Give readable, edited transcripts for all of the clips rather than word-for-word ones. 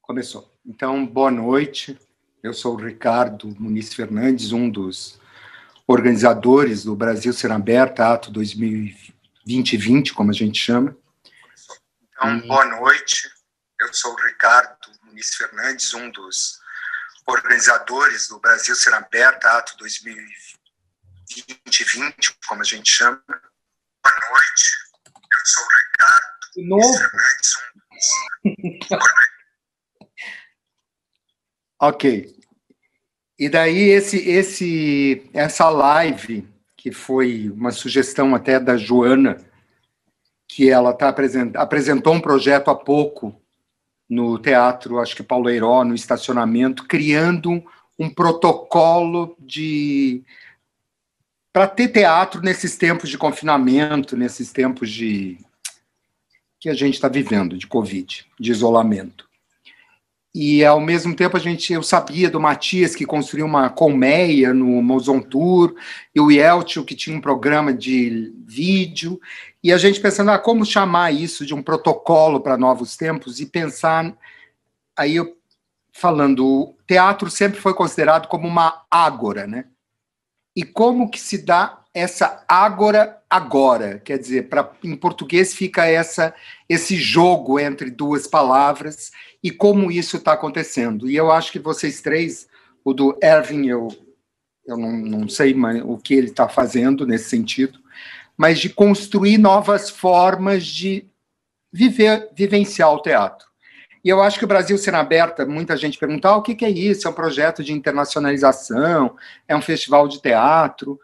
Começou. Então, boa noite. Eu sou o Ricardo Muniz Fernandes, um dos organizadores do Brasil Ser Aberto, Ato 2020, como a gente chama. Então, boa noite. Eu sou o Ricardo Muniz Fernandes, um dos organizadores do Brasil Ser Aberto, Ato 2020, como a gente chama. Boa noite. Eu sou o Ricardo Muniz Fernandes, um dos Ok. E daí essa live, que foi uma sugestão até da Joana, que ela apresentou um projeto há pouco no teatro, acho que Paulo Heiró, no estacionamento, criando um protocolo para ter teatro nesses tempos de confinamento, nesses tempos que a gente está vivendo, de Covid, de isolamento. E, ao mesmo tempo, eu sabia do Matias, que construiu uma colmeia no Mozon Tour, e o Yeltsin, que tinha um programa de vídeo, e a gente pensando, como chamar isso de um protocolo para novos tempos, e pensar, aí eu falando, o teatro sempre foi considerado como uma ágora, né? E como que se dá essa ágora agora? Quer dizer, em português fica esse jogo entre duas palavras e como isso está acontecendo. E eu acho que vocês três, o do Erwin, eu não sei o que ele está fazendo nesse sentido, mas de construir novas formas de vivenciar o teatro. E eu acho que o Brasil Ser Aberto, muita gente pergunta, o que é isso? É um projeto de internacionalização? É um festival de teatro?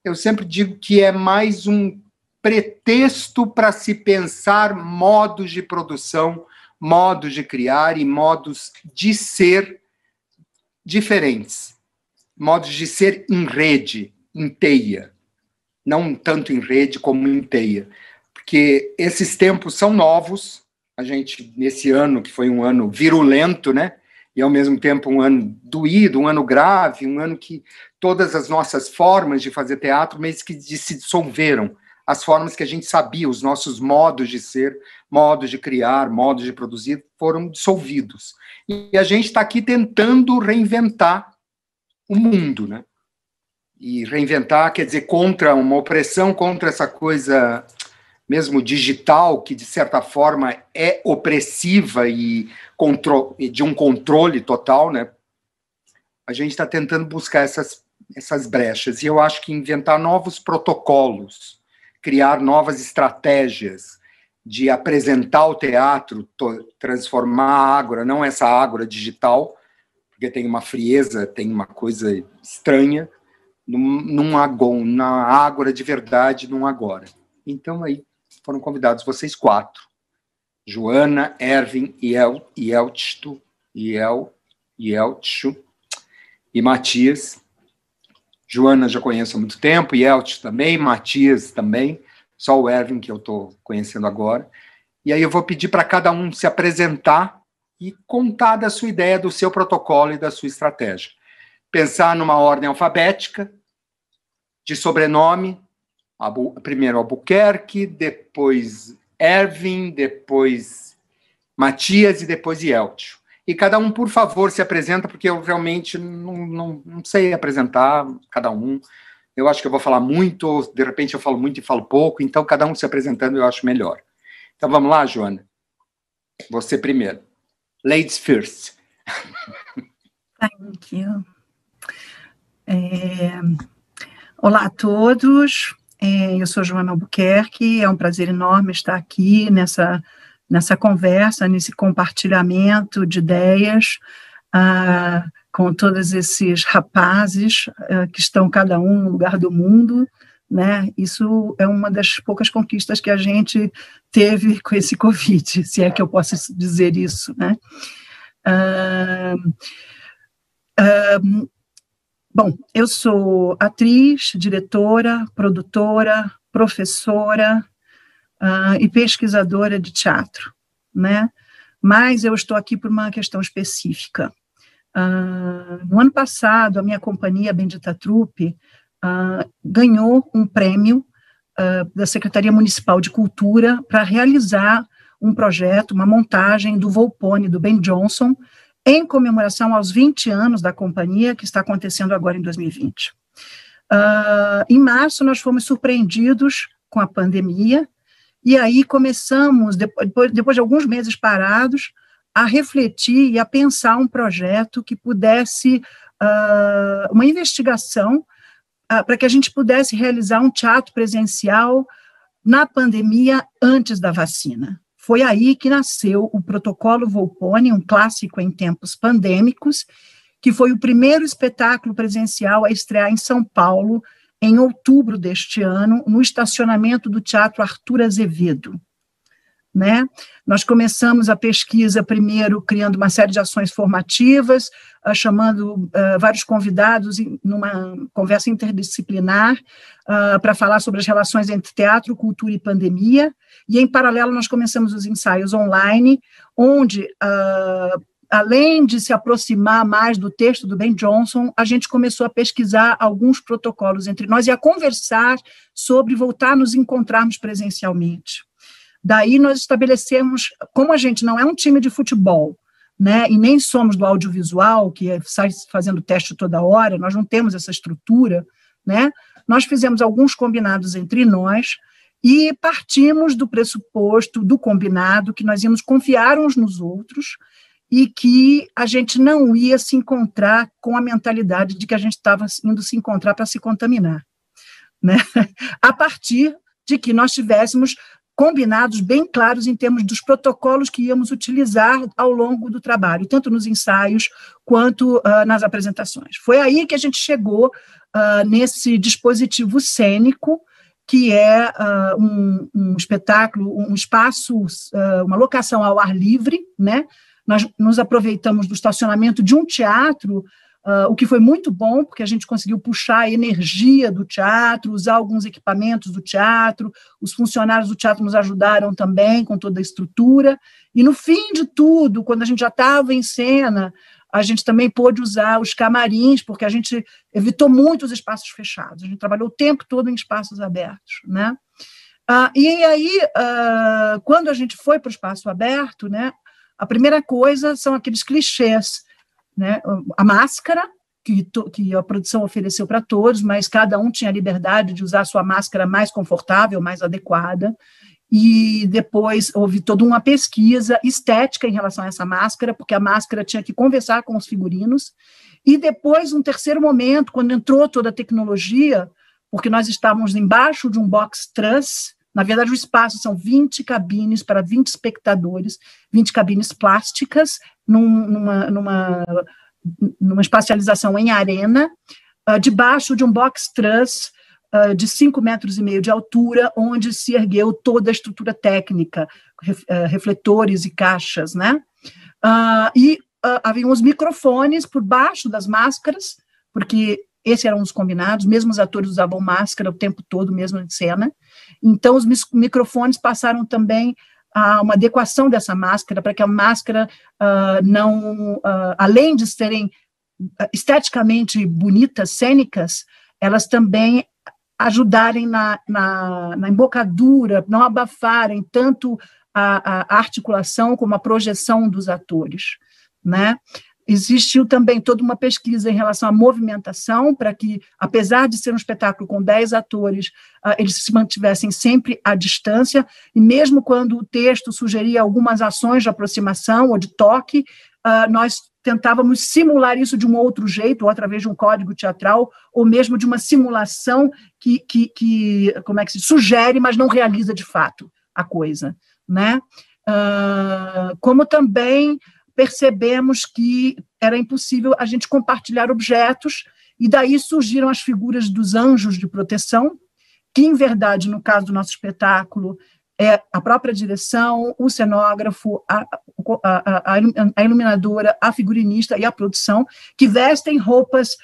Eu sempre digo que é mais um pretexto para se pensar modos de produção, modos de criar e modos de ser diferentes. Modos de ser em rede, em teia. Não tanto em rede como em teia. Porque esses tempos são novos. A gente, nesse ano, que foi um ano virulento, né? E, ao mesmo tempo, um ano doído, um ano grave, um ano que todas as nossas formas de fazer teatro meio que se dissolveram. As formas que a gente sabia, os nossos modos de ser, modos de criar, modos de produzir, foram dissolvidos. E a gente está aqui tentando reinventar o mundo, né? E reinventar, quer dizer, contra uma opressão, contra essa coisa mesmo digital, que de certa forma é opressiva e de um controle total, né? A gente está tentando buscar essas brechas. E eu acho que inventar novos protocolos, criar novas estratégias de apresentar o teatro, transformar a ágora, não essa ágora digital, porque tem uma frieza, tem uma coisa estranha, na ágora de verdade, num agora. Então, aí foram convidados vocês quatro. Joana, Erwin, Yeltsin e Matias. Joana já conheço há muito tempo, Yeltsin também, Matias também, só o Erwin que eu estou conhecendo agora. E aí eu vou pedir para cada um se apresentar e contar da sua ideia, do seu protocolo e da sua estratégia. Pensar numa ordem alfabética, de sobrenome, primeiro Albuquerque, depois Erwin, depois Matias e depois Yeltsin. E cada um, por favor, se apresenta, porque eu realmente não sei apresentar cada um. Eu acho que eu vou falar muito, de repente eu falo muito e falo pouco, então cada um se apresentando eu acho melhor. Então vamos lá, Joana. Você primeiro. Ladies first. Thank you. Olá a todos. Eu sou Joana Albuquerque, é um prazer enorme estar aqui nessa conversa, nesse compartilhamento de ideias com todos esses rapazes que estão cada um no lugar do mundo, né? Isso é uma das poucas conquistas que a gente teve com esse Covid, se é que eu posso dizer isso, né? Bom, eu sou atriz, diretora, produtora, professora e pesquisadora de teatro, né? Mas eu estou aqui por uma questão específica. No ano passado, a minha companhia, Bendita Trupe, ganhou um prêmio da Secretaria Municipal de Cultura para realizar um projeto, uma montagem do Volpone, do Ben Jonson, em comemoração aos 20 anos da companhia, que está acontecendo agora em 2020. Em março, nós fomos surpreendidos com a pandemia, e aí começamos, depois de alguns meses parados, a refletir e a pensar um projeto que pudesse, uma investigação, para que a gente pudesse realizar um teatro presencial na pandemia antes da vacina. Foi aí que nasceu o Protocolo Volpone, um clássico em tempos pandêmicos, que foi o primeiro espetáculo presencial a estrear em São Paulo, em outubro deste ano, no estacionamento do Teatro Arthur Azevedo. Né? Nós começamos a pesquisa primeiro criando uma série de ações formativas, chamando vários convidados numa conversa interdisciplinar para falar sobre as relações entre teatro, cultura e pandemia, e em paralelo nós começamos os ensaios online, onde, além de se aproximar mais do texto do Ben Jonson, a gente começou a pesquisar alguns protocolos entre nós e a conversar sobre voltar a nos encontrarmos presencialmente. Daí nós estabelecemos, como a gente não é um time de futebol, né, e nem somos do audiovisual, que sai fazendo teste toda hora, nós não temos essa estrutura, né, nós fizemos alguns combinados entre nós e partimos do pressuposto, do combinado, que nós íamos confiar uns nos outros e que a gente não ia se encontrar com a mentalidade de que a gente estava indo se encontrar para se contaminar, né, a partir de que nós tivéssemos combinados bem claros em termos dos protocolos que íamos utilizar ao longo do trabalho, tanto nos ensaios quanto nas apresentações. Foi aí que a gente chegou nesse dispositivo cênico, que é um espetáculo, um espaço, uma locação ao ar livre, né? Nós nos aproveitamos do estacionamento de um teatro, o que foi muito bom, porque a gente conseguiu puxar a energia do teatro, usar alguns equipamentos do teatro, os funcionários do teatro nos ajudaram também com toda a estrutura, e no fim de tudo, quando a gente já estava em cena, a gente também pôde usar os camarins, porque a gente evitou muito os espaços fechados, a gente trabalhou o tempo todo em espaços abertos, né? E aí, quando a gente foi para o espaço aberto, né, a primeira coisa são aqueles clichês, né, a máscara, que a produção ofereceu para todos, mas cada um tinha a liberdade de usar a sua máscara mais confortável, mais adequada, e depois houve toda uma pesquisa estética em relação a essa máscara, porque a máscara tinha que conversar com os figurinos, e depois, um terceiro momento, quando entrou toda a tecnologia, porque nós estávamos embaixo de um box truss, na verdade o espaço são 20 cabines para 20 espectadores, 20 cabines plásticas, numa espacialização em arena, debaixo de um box truss de 5,5 metros de altura, onde se ergueu toda a estrutura técnica, refletores e caixas, né? Havia uns microfones por baixo das máscaras, porque esses eram os combinados, mesmo os atores usavam máscara o tempo todo, mesmo em cena, então os microfones passaram também a uma adequação dessa máscara, para que a máscara além de serem esteticamente bonitas, cênicas, elas também ajudarem na embocadura, não abafarem tanto a articulação como a projeção dos atores, né? Existiu também toda uma pesquisa em relação à movimentação, para que, apesar de ser um espetáculo com 10 atores, eles se mantivessem sempre à distância, e mesmo quando o texto sugeria algumas ações de aproximação ou de toque, nós tentávamos simular isso de um outro jeito, ou através de um código teatral, ou mesmo de uma simulação que como é que se sugere, mas não realiza de fato a coisa, né? Como também percebemos que era impossível a gente compartilhar objetos, e daí surgiram as figuras dos anjos de proteção, que, em verdade, no caso do nosso espetáculo, é a própria direção, o cenógrafo, a iluminadora, a figurinista e a produção, que vestem roupas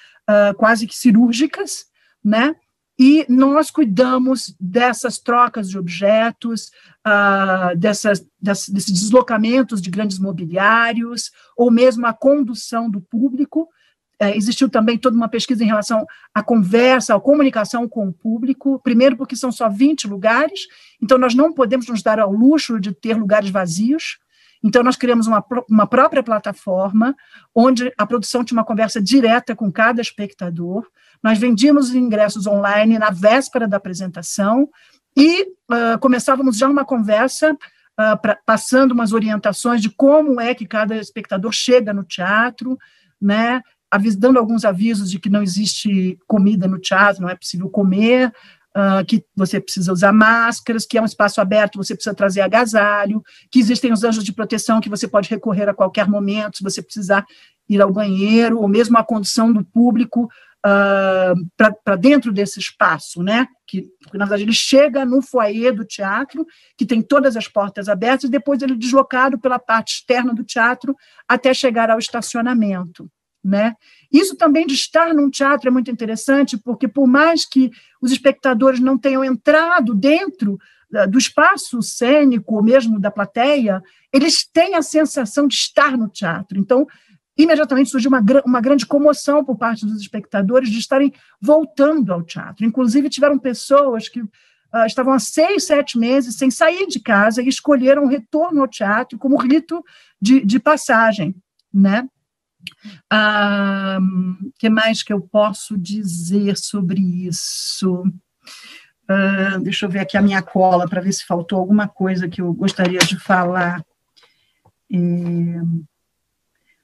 quase que cirúrgicas, né? E nós cuidamos dessas trocas de objetos, desses deslocamentos de grandes mobiliários, ou mesmo a condução do público, existiu também toda uma pesquisa em relação à conversa, à comunicação com o público, primeiro porque são só 20 lugares, então nós não podemos nos dar ao luxo de ter lugares vazios, então nós criamos uma própria plataforma, onde a produção tinha uma conversa direta com cada espectador, nós vendíamos os ingressos online na véspera da apresentação, e começávamos já uma conversa, passando umas orientações de como é que cada espectador chega no teatro, né, dando alguns avisos de que não existe comida no teatro, não é possível comer, que você precisa usar máscaras, que é um espaço aberto, você precisa trazer agasalho, que existem os anjos de proteção que você pode recorrer a qualquer momento, se você precisar ir ao banheiro, ou mesmo a condução do público para dentro desse espaço, né? Porque, na verdade, ele chega no foyer do teatro, que tem todas as portas abertas, e depois ele é deslocado pela parte externa do teatro até chegar ao estacionamento, né? Isso também de estar num teatro é muito interessante, porque por mais que os espectadores não tenham entrado dentro do espaço cênico, ou mesmo da plateia, eles têm a sensação de estar no teatro. Então, imediatamente surgiu uma grande comoção por parte dos espectadores de estarem voltando ao teatro. Inclusive, tiveram pessoas que estavam há 6, 7 meses sem sair de casa e escolheram o retorno ao teatro como rito de passagem, né? Que mais que eu posso dizer sobre isso? Deixa eu ver aqui a minha cola para ver se faltou alguma coisa que eu gostaria de falar.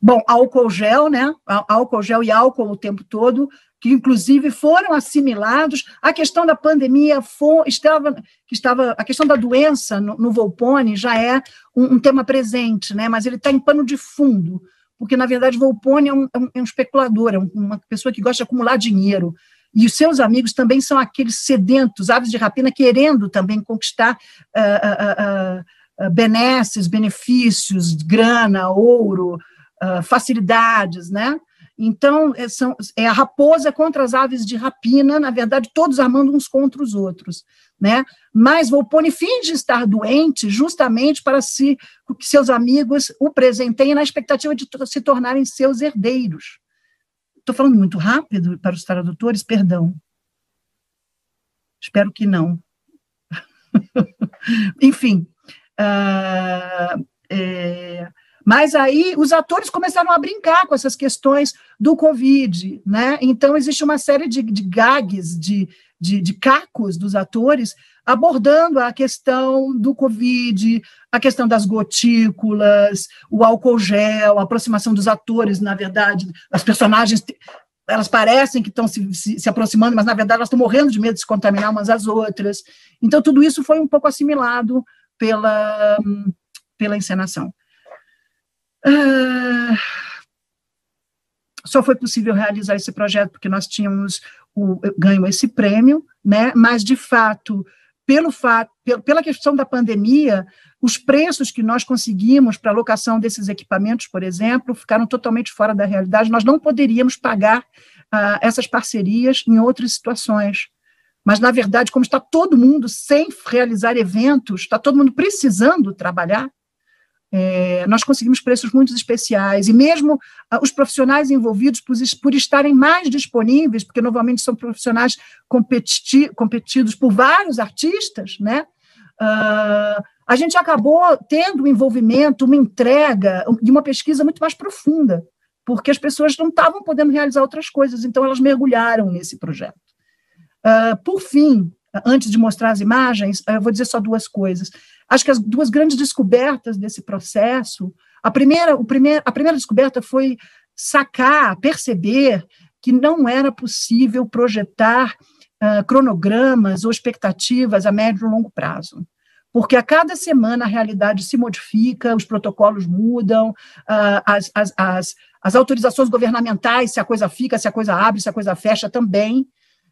Bom, álcool gel, né? Álcool gel e álcool o tempo todo, que inclusive foram assimilados. A questão da pandemia a questão da doença no Volpone já é um tema presente, né? Mas ele está em pano de fundo, porque, na verdade, Volpone é um especulador, é uma pessoa que gosta de acumular dinheiro, e os seus amigos também são aqueles sedentos, aves de rapina, querendo também conquistar benesses, benefícios, grana, ouro, facilidades, né? Então, é a raposa contra as aves de rapina, na verdade, todos armando uns contra os outros, né? Mas Volpone finge estar doente justamente para que seus amigos o presenteiem na expectativa de se tornarem seus herdeiros. Estou falando muito rápido para os tradutores, perdão. Espero que não. Enfim, mas aí os atores começaram a brincar com essas questões do Covid, né? Então existe uma série de gags, de cacos dos atores abordando a questão do Covid, a questão das gotículas, o álcool gel, a aproximação dos atores, na verdade, as personagens, elas parecem que estão se aproximando, mas na verdade elas estão morrendo de medo de se contaminar umas às outras. Então tudo isso foi um pouco assimilado pela encenação. Só foi possível realizar esse projeto porque nós tínhamos ganho esse prêmio, né? Mas, de fato, pela questão da pandemia, os preços que nós conseguimos para a locação desses equipamentos, por exemplo, ficaram totalmente fora da realidade. Nós não poderíamos pagar essas parcerias em outras situações. Mas, na verdade, como está todo mundo sem realizar eventos, está todo mundo precisando trabalhar, nós conseguimos preços muito especiais, e mesmo os profissionais envolvidos, por estarem mais disponíveis, porque normalmente são profissionais competidos por vários artistas, né? A gente acabou tendo um envolvimento, uma entrega de uma pesquisa muito mais profunda, porque as pessoas não estavam podendo realizar outras coisas, então elas mergulharam nesse projeto. Por fim, antes de mostrar as imagens, eu vou dizer só 2 coisas. Acho que as 2 grandes descobertas desse processo, a primeira descoberta foi perceber que não era possível projetar cronogramas ou expectativas a médio e longo prazo, porque a cada semana a realidade se modifica, os protocolos mudam, as autorizações governamentais, se a coisa fica, se a coisa abre, se a coisa fecha também.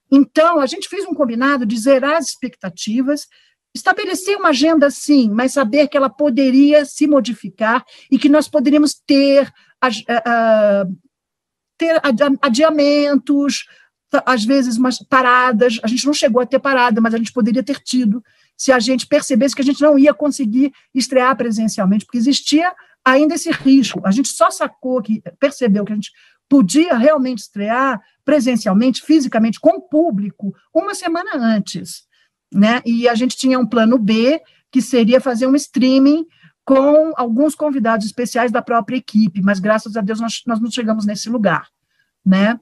Então, a gente fez um combinado de zerar as expectativas, estabelecer uma agenda, sim, mas saber que ela poderia se modificar e que nós poderíamos ter adiamentos, às vezes umas paradas. A gente não chegou a ter parada, mas a gente poderia ter tido, se a gente percebesse que a gente não ia conseguir estrear presencialmente, porque existia ainda esse risco. A gente só percebeu que a gente podia realmente estrear presencialmente, fisicamente, com o público, uma semana antes, né? E a gente tinha um plano B, que seria fazer um streaming com alguns convidados especiais da própria equipe, mas graças a Deus nós não chegamos nesse lugar, né?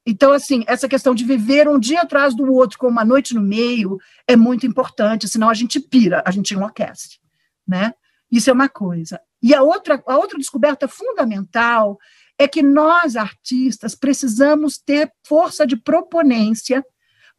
Então, assim, essa questão de viver um dia atrás do outro com uma noite no meio é muito importante, senão a gente pira, a gente enlouquece, né? Isso é uma coisa. E a outra descoberta fundamental é que nós, artistas, precisamos ter força de proponência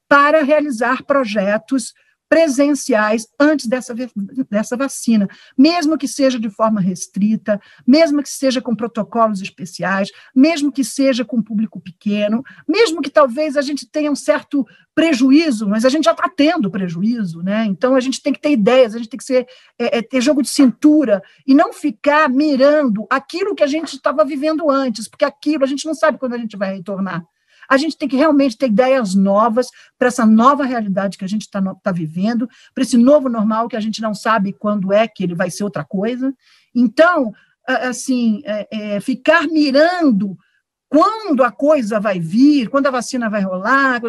para realizar projetos presenciais antes dessa vacina, mesmo que seja de forma restrita, mesmo que seja com protocolos especiais, mesmo que seja com público pequeno, mesmo que talvez a gente tenha um certo prejuízo, mas a gente já está tendo prejuízo, né? Então a gente tem que ter ideias, a gente tem que ter jogo de cintura e não ficar mirando aquilo que a gente estava vivendo antes, porque aquilo a gente não sabe quando a gente vai retornar. A gente tem que realmente ter ideias novas para essa nova realidade que a gente está vivendo, para esse novo normal que a gente não sabe quando é que ele vai ser outra coisa. Então, assim, ficar mirando quando a coisa vai vir, quando a vacina vai rolar,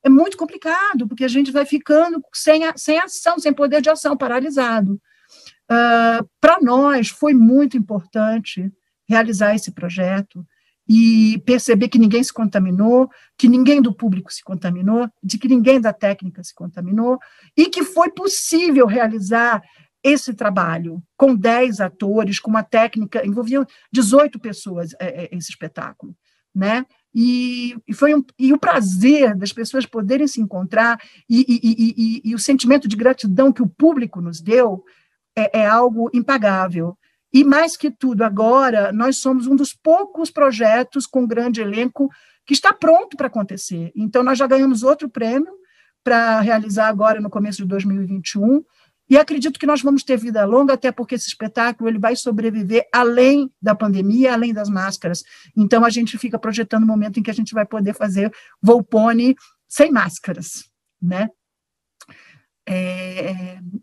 é muito complicado, porque a gente vai ficando sem ação, sem poder de ação, paralisado. Para nós, foi muito importante realizar esse projeto, e perceber que ninguém se contaminou, que ninguém do público se contaminou, de que ninguém da técnica se contaminou, e que foi possível realizar esse trabalho com 10 atores, com uma técnica, envolvia 18 pessoas, esse espetáculo, né? E o prazer das pessoas poderem se encontrar, e o sentimento de gratidão que o público nos deu é algo impagável. E, mais que tudo, agora, nós somos um dos poucos projetos com grande elenco que está pronto para acontecer. Então, nós já ganhamos outro prêmio para realizar agora no começo de 2021, e acredito que nós vamos ter vida longa, até porque esse espetáculo ele vai sobreviver além da pandemia, além das máscaras. Então, a gente fica projetando o momento em que a gente vai poder fazer Volpone sem máscaras, né?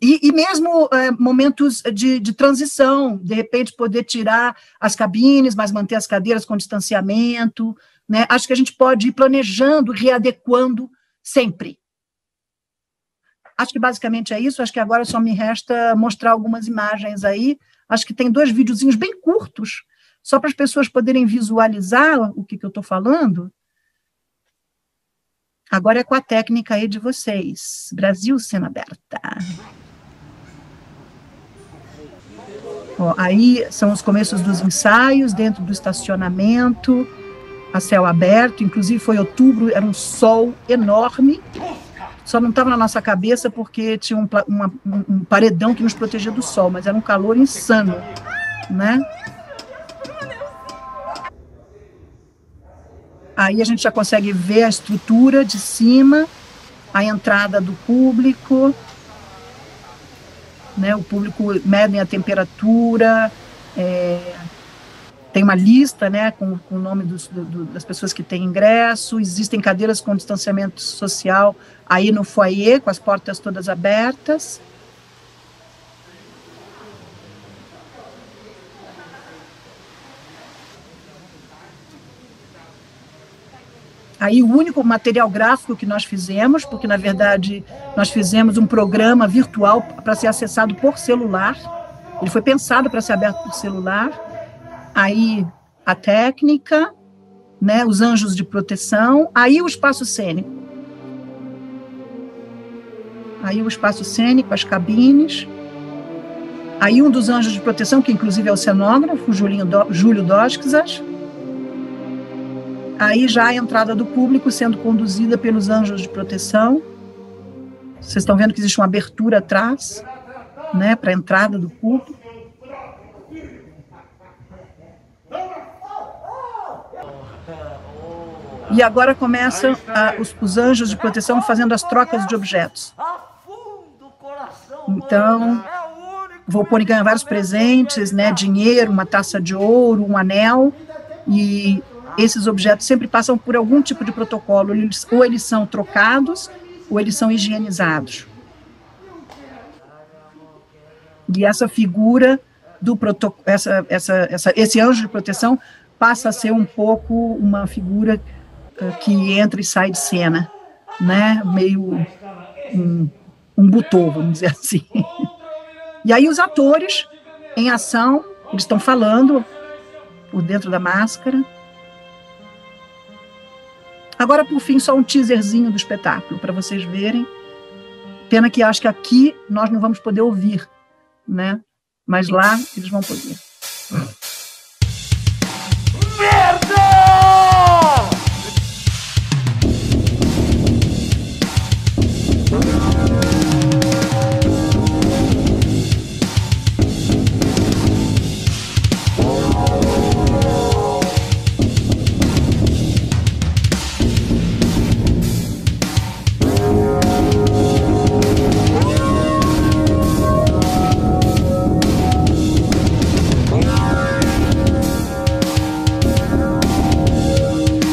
E mesmo momentos de transição, de repente poder tirar as cabines, mas manter as cadeiras com distanciamento, né? Acho que a gente pode ir planejando, readequando sempre. Acho que basicamente é isso, acho que agora só me resta mostrar algumas imagens aí, acho que tem 2 videozinhos bem curtos, só para as pessoas poderem visualizar o que eu estou falando. Agora é com a técnica aí de vocês. Brasil, cena aberta. Ó, aí são os começos dos ensaios, dentro do estacionamento, a céu aberto, inclusive foi outubro, era um sol enorme, só não estava na nossa cabeça porque tinha um paredão que nos protegia do sol, mas era um calor insano, né? Aí a gente já consegue ver a estrutura de cima, a entrada do público, né? O público mede a temperatura, tem uma lista, né, com o nome das pessoas que têm ingresso, existem cadeiras com distanciamento social aí no foyer, com as portas todas abertas. Aí o único material gráfico que nós fizemos, porque na verdade nós fizemos um programa virtual para ser acessado por celular, ele foi pensado para ser aberto por celular, aí a técnica, né, os anjos de proteção, aí o espaço cênico. Aí o espaço cênico, as cabines, aí um dos anjos de proteção, que inclusive é o cenógrafo, Júlio Doskzas. Aí já a entrada do público sendo conduzida pelos anjos de proteção. Vocês estão vendo que existe uma abertura atrás, né, para a entrada do público. E agora começam os anjos de proteção fazendo as trocas de objetos. Então, Volpone ganha vários presentes, né, dinheiro, uma taça de ouro, um anel, e esses objetos sempre passam por algum tipo de protocolo, ou eles são trocados, ou eles são higienizados. E essa figura do esse anjo de proteção passa a ser um pouco uma figura que entra e sai de cena, né? Meio um butô, vamos dizer assim. E aí os atores, em ação, eles estão falando por dentro da máscara. Agora, por fim, só um teaserzinho do espetáculo, para vocês verem. Pena que acho que aqui nós não vamos poder ouvir, né? Mas lá eles vão poder. Merda!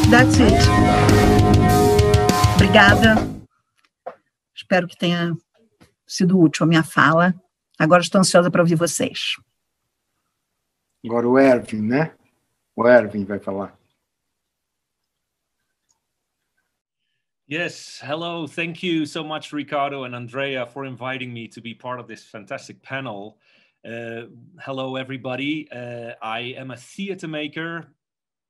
That's it. Obrigada. Espero que tenha sido útil a minha fala. Agora estou ansiosa para ouvir vocês. Agora o Erwin, né? O Erwin vai falar. Yes, hello. Thank you so much, Ricardo and Andrea, for inviting me to be part of this fantastic panel. Hello, everybody. I am a theater maker,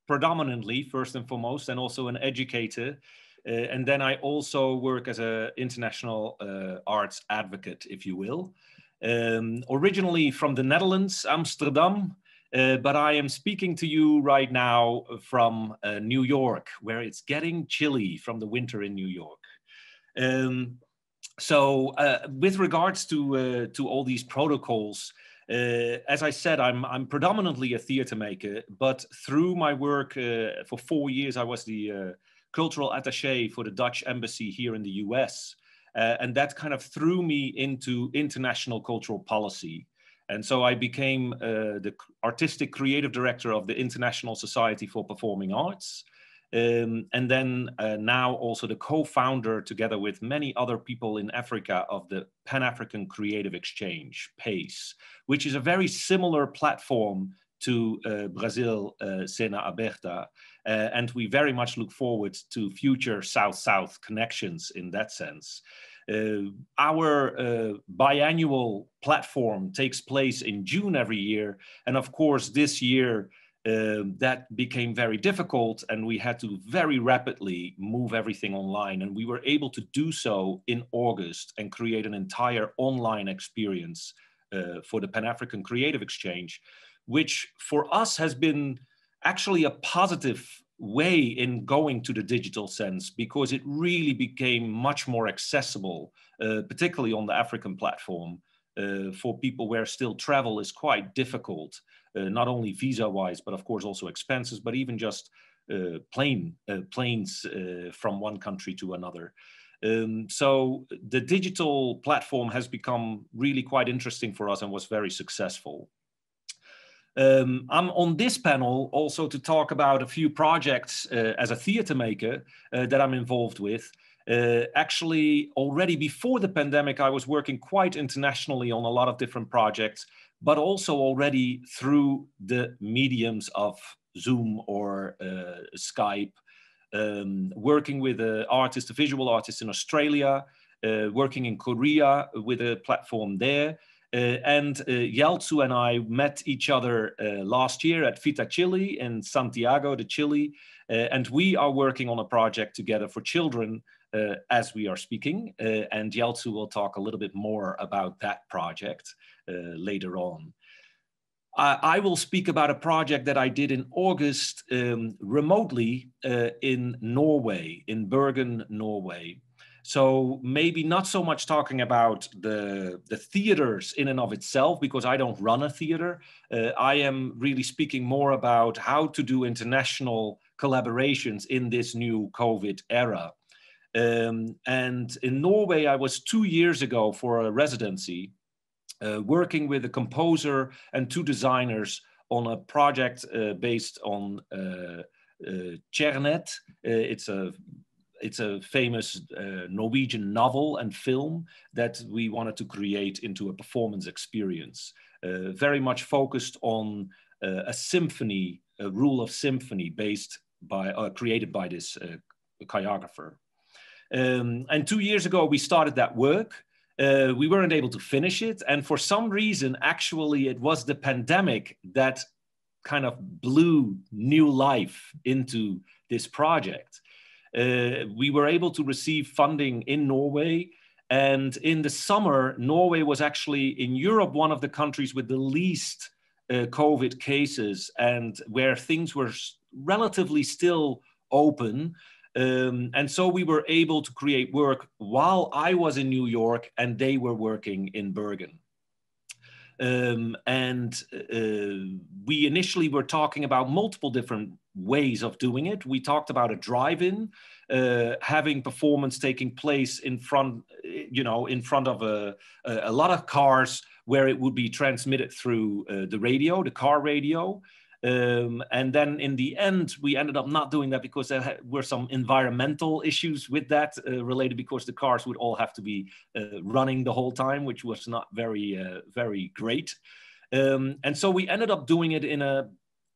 predominantly, first and foremost, and also an educator. And then I also work as an international arts advocate, if you will. Originally from the Netherlands, Amsterdam, but I am speaking to you right now from New York, where it's getting chilly from the winter in New York. So with regards to all these protocols, as I said, I'm predominantly a theater maker, but through my work for 4 years, I was the cultural attaché for the Dutch embassy here in the US. And that kind of threw me into international cultural policy. And so I became the artistic creative director of the International Society for Performing Arts. And then now also the co-founder, together with many other people in Africa, of the Pan-African Creative Exchange, PACE, which is a very similar platform to Brazil Cena Aberta. And we very much look forward to future South-South connections in that sense. Our biannual platform takes place in June every year. And of course, this year, that became very difficult and we had to very rapidly move everything online. And we were able to do so in August and create an entire online experience for the Pan-African Creative Exchange, which for us has been actually a positive way in going to the digital sense, because it really became much more accessible, particularly on the African platform, for people where still travel is quite difficult, not only visa-wise, but of course also expenses, but even just planes from one country to another. So the digital platform has become really quite interesting for us and was very successful. I'm on this panel also to talk about a few projects as a theater maker that I'm involved with. Actually, already before the pandemic, I was working quite internationally on a lot of different projects, but also already through the mediums of Zoom or Skype, working with an artist, a visual artist in Australia, working in Korea with a platform there. And Yeltsu and I met each other last year at Fita Chile in Santiago de Chile. And we are working on a project together for children as we are speaking. And Yeltsu will talk a little bit more about that project later on. I will speak about a project that I did in August remotely in Norway, in Bergen, Norway. So maybe not so much talking about the theaters in and of itself, because I don't run a theater. I am really speaking more about how to do international collaborations in this new COVID era. And in Norway, I was 2 years ago for a residency, working with a composer and 2 designers on a project based on Kjernet. It's a famous Norwegian novel and film that we wanted to create into a performance experience. very much focused on a symphony, a rule of symphony created by this choreographer. And 2 years ago, we started that work. We weren't able to finish it. And for some reason, actually, it was the pandemic that kind of blew new life into this project. We were able to receive funding in Norway. And in the summer, Norway was actually in Europe one of the countries with the least COVID cases, and where things were relatively still open. And so we were able to create work while I was in New York and they were working in Bergen. We initially were talking about multiple different ways of doing it. We talked about a drive-in, having performance taking place in front of a lot of cars, where it would be transmitted through the radio, the car radio. And then in the end, we ended up not doing that because there were some environmental issues with that related, because the cars would all have to be running the whole time, which was not very great. And so we ended up doing it in a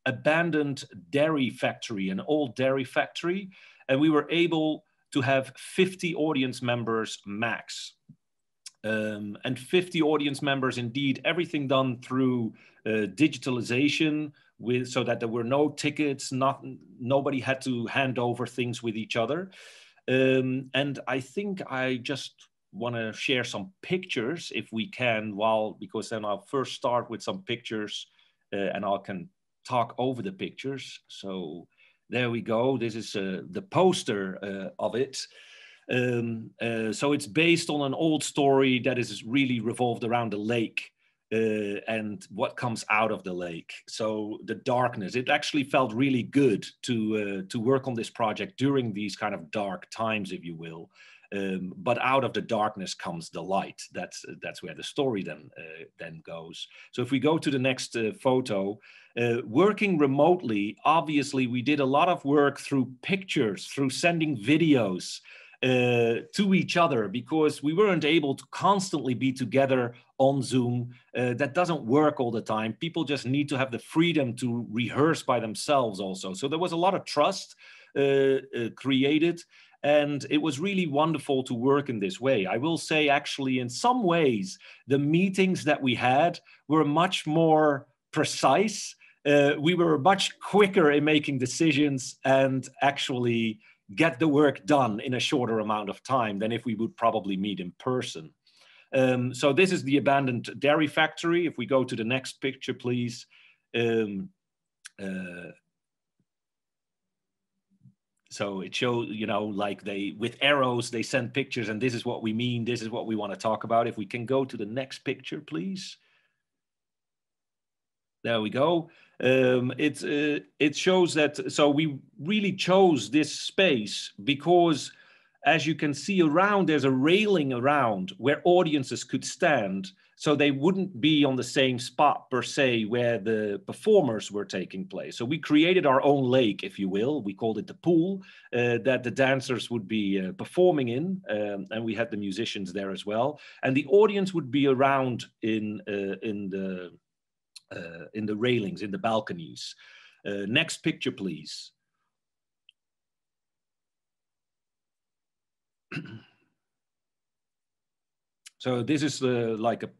abandoned dairy factory, an old dairy factory. And we were able to have 50 audience members max. And 50 audience members, indeed, everything done through digitalization, so that there were no tickets, nobody had to hand over things with each other. And I think I just want to share some pictures if we can, because then I'll first start with some pictures and I can talk over the pictures. So there we go. This is the poster of it. So it's based on an old story that is really revolved around the lake and what comes out of the lake. So the darkness, it actually felt really good to work on this project during these kind of dark times, if you will. But out of the darkness comes the light. That's where the story then goes. So if we go to the next photo, working remotely, obviously we did a lot of work through pictures, through sending videos to each other, because we weren't able to constantly be together on Zoom. That doesn't work all the time. People just need to have the freedom to rehearse by themselves also. So there was a lot of trust created, and it was really wonderful to work in this way. I will say, actually, in some ways, the meetings that we had were much more precise. We were much quicker in making decisions and actually get the work done in a shorter amount of time than if we would probably meet in person. So this is the abandoned dairy factory. If we go to the next picture, please. So it shows, like with arrows, they send pictures, and this is what we mean. This is what we want to talk about. If we can go to the next picture, please. There we go. It shows that, so we really chose this space because, as you can see around, there's a railing around where audiences could stand, so they wouldn't be on the same spot per se where the performers were taking place. So we created our own lake, if you will. We called it the pool that the dancers would be performing in, and we had the musicians there as well. And the audience would be around in the railings, in the balconies. Next picture, please. So this is like a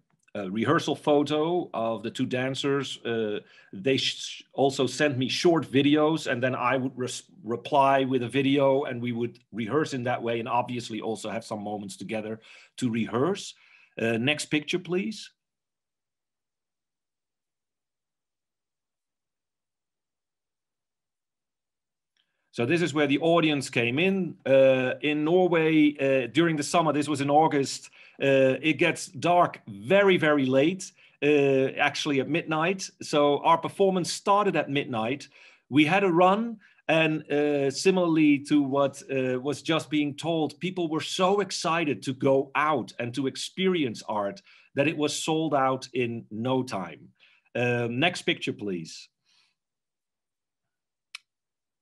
rehearsal photo of the two dancers. They also sent me short videos, and then I would reply with a video, and we would rehearse in that way, and obviously also have some moments together to rehearse. Next picture, please. So this is where the audience came in. In Norway, during the summer, this was in August, it gets dark very, very late, actually at midnight. So our performance started at midnight. We had a run, and similarly to what was just being told, people were so excited to go out and to experience art that it was sold out in no time. Next picture, please.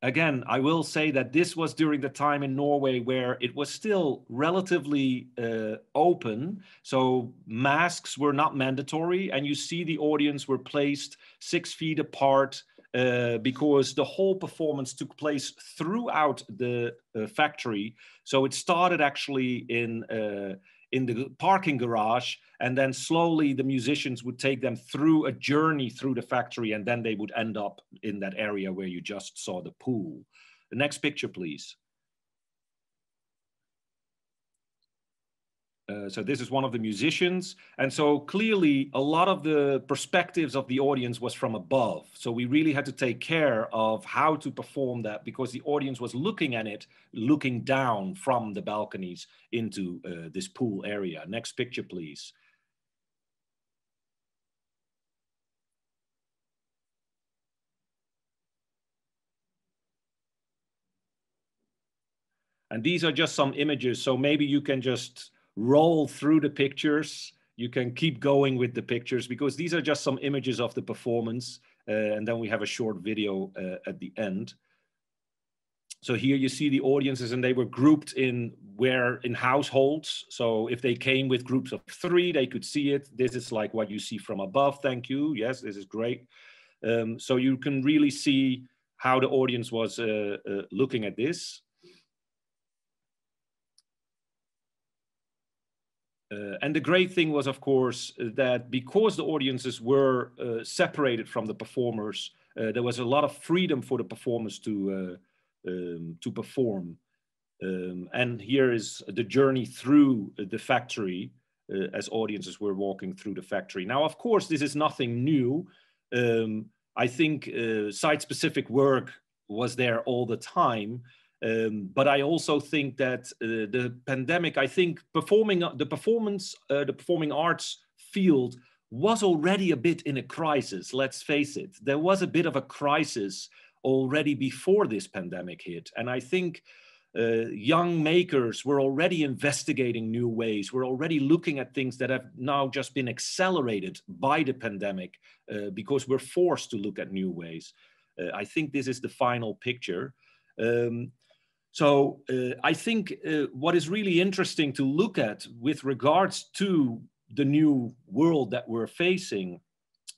again, I will say that this was during the time in Norway where it was still relatively open. So masks were not mandatory, and you see the audience were placed 6 feet apart because the whole performance took place throughout the factory. So it started actually in the parking garage, and then slowly the musicians would take them through a journey through the factory, and then they would end up in that area where you just saw the pool. The next picture, please. So this is one of the musicians. And so clearly a lot of the perspectives of the audience was from above. So we really had to take care of how to perform that, because the audience was looking at it, looking down from the balconies into this pool area. Next picture, please. And these are just some images. So maybe you can just roll through the pictures. You can keep going with the pictures, because these are just some images of the performance. And then we have a short video at the end. So here you see the audiences, and they were grouped in households. So if they came with groups of 3, they could see it. This is like what you see from above. Thank you. Yes, this is great. So you can really see how the audience was looking at this. And the great thing was, of course, that because the audiences were separated from the performers, there was a lot of freedom for the performers to perform. And here is the journey through the factory as audiences were walking through the factory. Now, of course, this is nothing new. I think site-specific work was there all the time. But I also think that the pandemic, I think the performing arts field was already a bit in a crisis. Let's face it, there was a bit of a crisis already before this pandemic hit. And I think young makers were already investigating new ways. We're already looking at things that have now just been accelerated by the pandemic because we're forced to look at new ways. I think this is the final picture. So I think what is really interesting to look at with regards to the new world that we're facing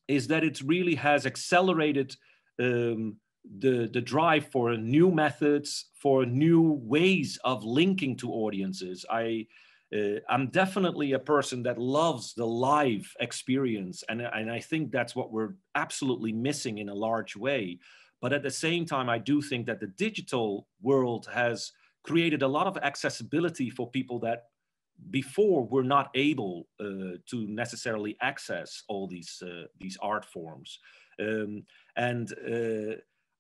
is that it really has accelerated the drive for new methods, for new ways of linking to audiences. I'm definitely a person that loves the live experience, and I think that's what we're absolutely missing in a large way. But at the same time, I do think that the digital world has created a lot of accessibility for people that before were not able to necessarily access all these art forms.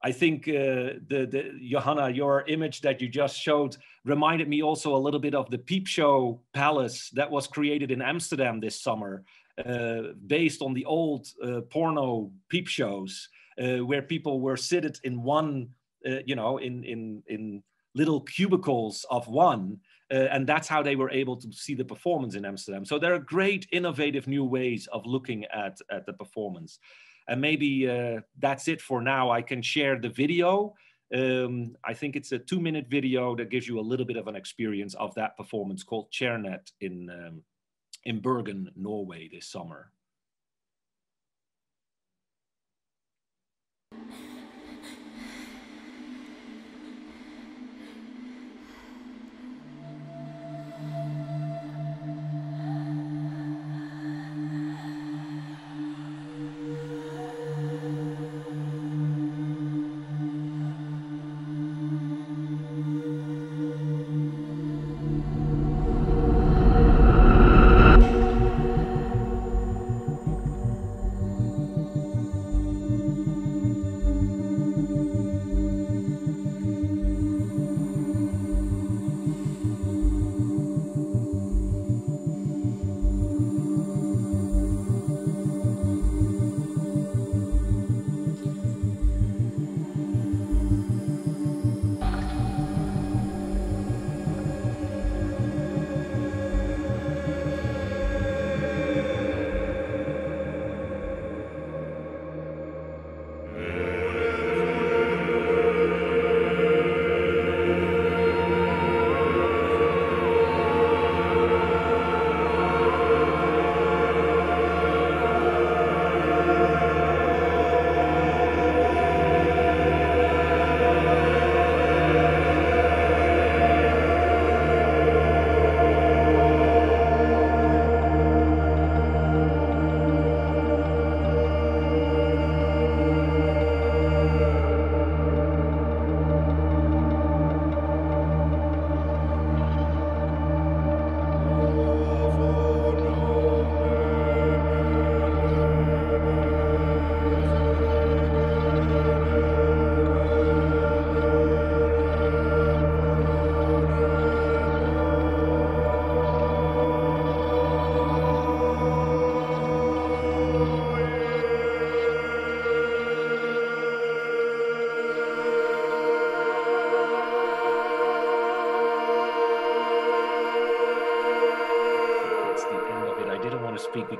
I think Johanna, your image that you just showed reminded me also a little bit of the Peep Show Palace that was created in Amsterdam this summer, based on the old porno peep shows. Where people were seated in one, in little cubicles of one, and that's how they were able to see the performance in Amsterdam. So there are great, innovative new ways of looking at the performance. And maybe that's it for now. I can share the video. I think it's a 2-minute video that gives you a little bit of an experience of that performance called Chairnet in Bergen, Norway this summer.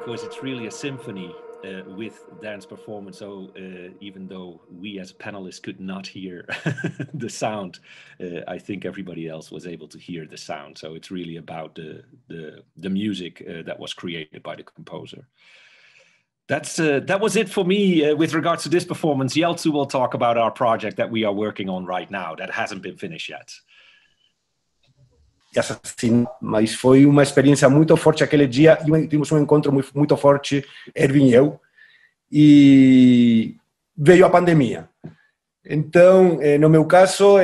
because it's really a symphony with dance performance. So even though we as panelists could not hear the sound, I think everybody else was able to hear the sound. So it's really about the music that was created by the composer. That was it for me with regards to this performance. Jeltsu will talk about our project that we are working on right now that hasn't been finished yet. Assim, mas foi uma experiência muito forte aquele dia e tivemos um encontro muito forte, Erwin e eu, e veio a pandemia. Então, no meu caso,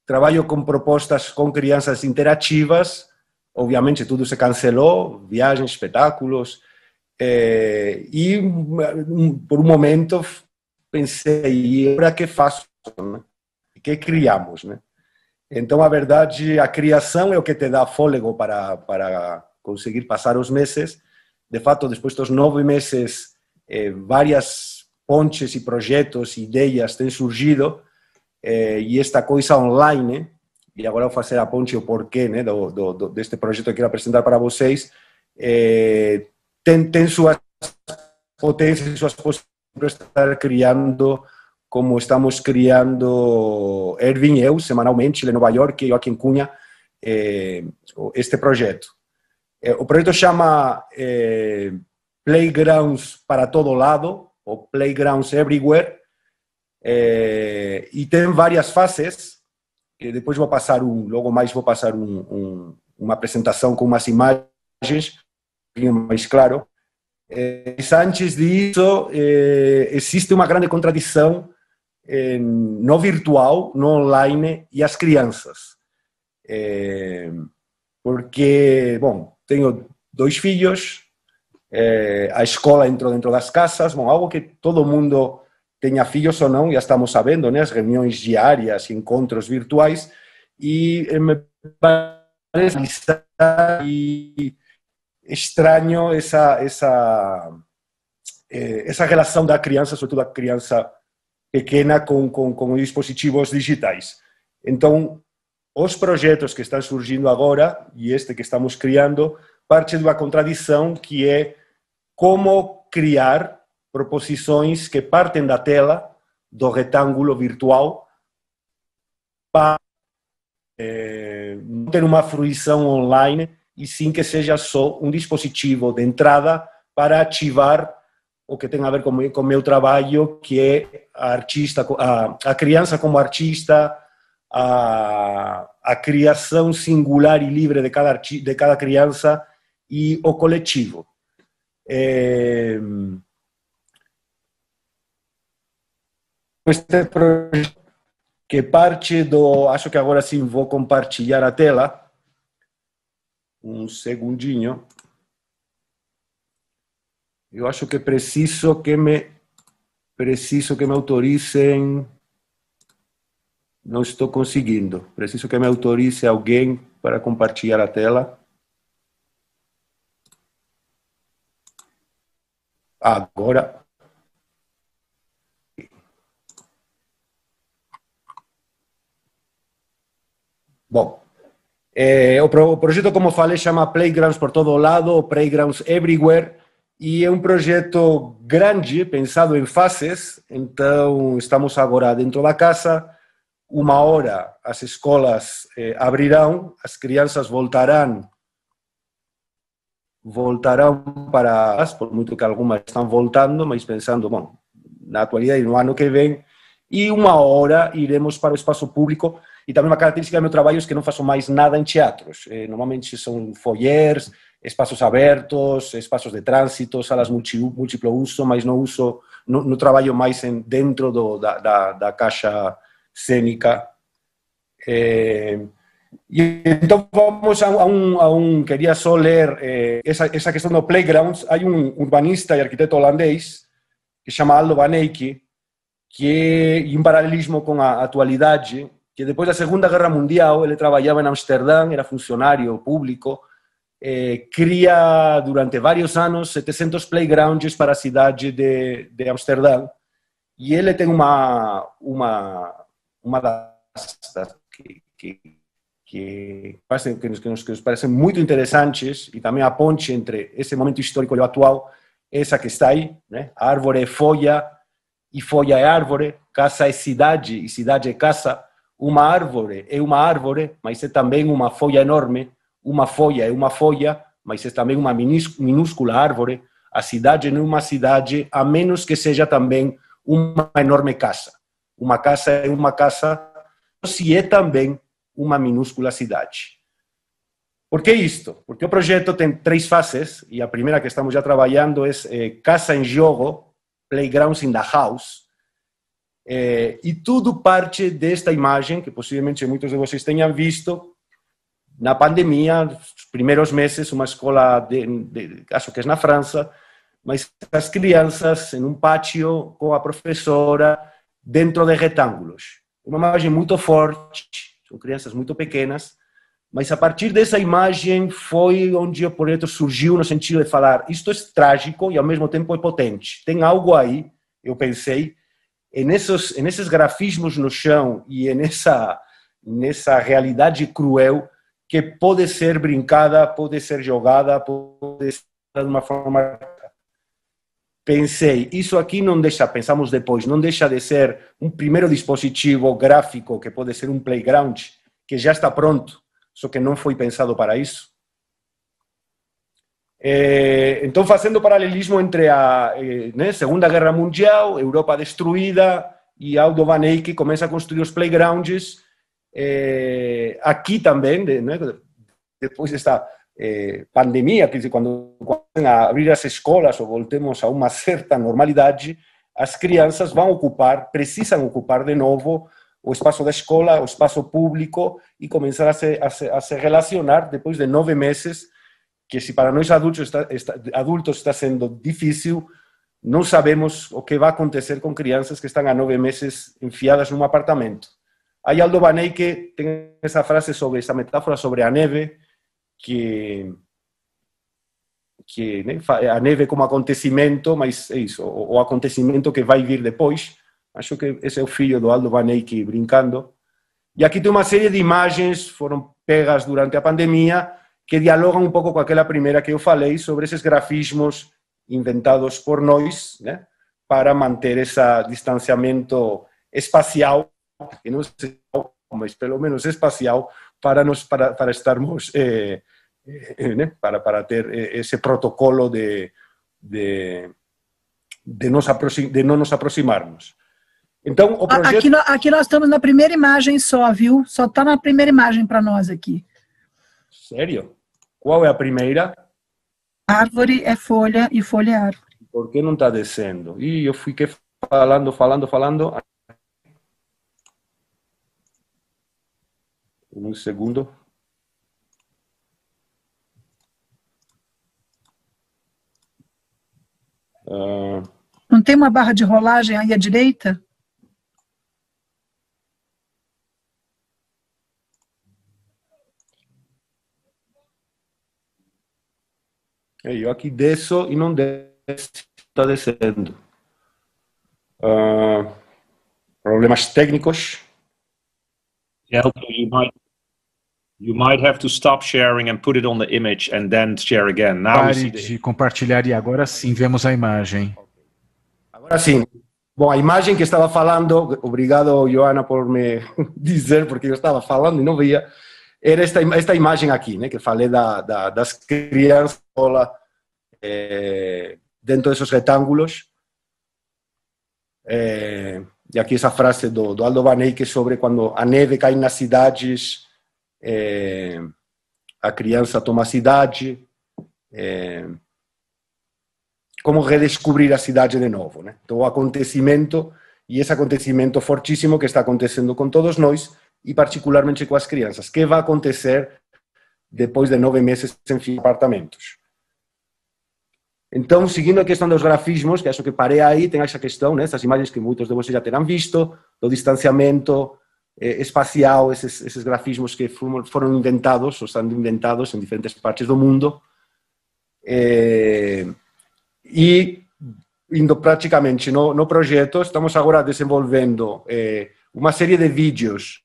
trabalho com propostas com crianças interativas, obviamente tudo se cancelou, viagens, espetáculos, e por um momento pensei, e agora que faço? Né? Que criamos, né? Então, a verdade, a criação é o que te dá fôlego para conseguir passar os meses. De fato, depois dos 9 meses, várias pontes e projetos, ideias têm surgido, e esta coisa online, e agora vou fazer a ponte e o porquê, né, deste projeto que eu quero apresentar para vocês, tem suas potências, suas possibilidades de estar criando, como estamos criando Erwin e eu, semanalmente, Chile, Nova York, e eu aqui em Cunha, este projeto. O projeto chama Playgrounds para todo lado, ou Playgrounds Everywhere, e tem várias fases, e depois vou passar logo mais vou passar uma apresentação com umas imagens, um pouquinho mais claro. Mas antes disso, existe uma grande contradição no virtual, no online e as crianças. Porque, bom, tenho 2 filhos, a escola entrou dentro das casas, bom, algo que todo mundo tenha filhos ou não, já estamos sabendo, né, as reuniões diárias, encontros virtuais, e me parece estranho essa relação da criança, sobretudo a criança pequena, com dispositivos digitais. Então, os projetos que estão surgindo agora, e este que estamos criando, parte de uma contradição que é como criar proposições que partem da tela, do retângulo virtual, para não ter uma fruição online, e sim que seja só um dispositivo de entrada para ativar o que tem a ver com o meu trabalho, que é a criança como artista, a criação singular e livre de cada criança e o coletivo. Este projeto que parte do... Acho que agora sim vou compartilhar a tela. Um segundinho. Eu acho que preciso que me autorizem. Não estou conseguindo. Preciso que me autorize alguém para compartilhar a tela. Agora. Bom, o projeto, como falei, chama Playgrounds por todo lado, Playgrounds Everywhere, e é um projeto grande, pensado em fases. Então, estamos agora dentro da casa. 1 hora as escolas abrirão, as crianças voltarão para, por muito que algumas estão voltando, mas pensando, bom, na atualidade, no ano que vem, e 1 hora iremos para o espaço público. E também uma característica do meu trabalho é que não faço mais nada em teatros. Normalmente são foyers, espaços abertos, espaços de trânsito, salas múltiplo uso, mas não trabalho mais dentro da caixa cênica. E então vamos queria só ler essa questão do Playgrounds. Há um urbanista e arquiteto holandês que chama Aldo van Eyck, que em paralelismo com a atualidade, que depois da Segunda Guerra Mundial ele trabalhava em Amsterdã, era funcionário público, cria durante vários anos 700 playgrounds para a cidade de Amsterdã, e ele tem uma das que que nos parecem muito interessantes, e também a ponte entre esse momento histórico e o atual, essa que está aí, né? A árvore é folha, e folha é árvore, casa é cidade, e cidade é casa. Uma árvore é uma árvore, mas é também uma folha enorme. Uma folha é uma folha, mas é também uma minúscula árvore. A cidade não é uma cidade, a menos que seja também uma enorme casa. Uma casa é uma casa, se é também uma minúscula cidade. Por que isto? Porque o projeto tem 3 fases, e a primeira que estamos já trabalhando é Casa em Jogo, Playgrounds in the House, e tudo parte desta imagem, que possivelmente muitos de vocês tenham visto, na pandemia, nos primeiros meses, uma escola, acho que é na França, mas as crianças em um pátio com a professora dentro de retângulos. Uma imagem muito forte, são crianças muito pequenas, mas a partir dessa imagem foi onde o projeto surgiu no sentido de falar isto é trágico e ao mesmo tempo é potente. Tem algo aí, eu pensei, nesses grafismos no chão e nessa realidade cruel que pode ser brincada, pode ser jogada, pode ser de uma forma... Pensei, isso aqui não deixa, pensamos depois, não deixa de ser um primeiro dispositivo gráfico que pode ser um playground, que já está pronto, só que não foi pensado para isso. Então, fazendo paralelismo entre a Segunda Guerra Mundial, Europa destruída, e Aldo Van Eyck começa a construir os playgrounds, aqui também, depois desta pandemia, quer dizer, quando a abrir as escolas ou voltemos a uma certa normalidade, as crianças precisam ocupar de novo o espaço da escola, o espaço público e começar a se relacionar depois de 9 meses, que se para nós adultos está sendo difícil, não sabemos o que vai acontecer com crianças que estão há 9 meses enfiadas num apartamento. Aí Aldo Van Eyck tem essa frase sobre essa metáfora sobre a neve, que a neve como acontecimento, mas é isso, o acontecimento que vai vir depois. Acho que esse é o filho do Aldo Van Eyck brincando. E aqui tem uma série de imagens, foram pegas durante a pandemia, que dialogam um pouco com aquela primeira que eu falei, sobre esses grafismos inventados por nós, né, para manter esse distanciamento espacial, que não sei, mas pelo menos espacial, para estarmos, né, para ter esse protocolo de não nos aproximarmos. Então, o projeto... Aqui nós estamos na primeira imagem só, viu? Só está na primeira imagem para nós aqui. Sério? Qual é a primeira? Árvore é folha e folha é árvore. Por que não está descendo? E eu fiquei falando. Um segundo. Não tem uma barra de rolagem aí à direita? Eu aqui desço e não desce, está descendo. Problemas técnicos. Yeah, you might have to stop sharing and put it on the image and then share again. Now we see de compartilhar e agora sim vemos a imagem. Agora sim. Bom, a imagem que estava falando, obrigado, Joana, por me dizer, porque eu estava falando e não via, era esta imagem aqui, né, que falei das crianças dentro desses retângulos. E aqui essa frase do Aldo Van Eyck sobre quando a neve cai nas cidades, a criança toma a cidade, como redescobrir a cidade de novo, né? Então, o acontecimento, e esse acontecimento fortíssimo que está acontecendo com todos nós, e particularmente com as crianças. O que vai acontecer depois de 9 meses em apartamentos? Então, seguindo a questão dos grafismos, que acho que parei aí, tem essa questão, né, essas imagens que muitos de vocês já terão visto, do distanciamento espacial, esses grafismos que foram inventados, ou estão inventados em diferentes partes do mundo, e indo praticamente no projeto, estamos agora desenvolvendo uma série de vídeos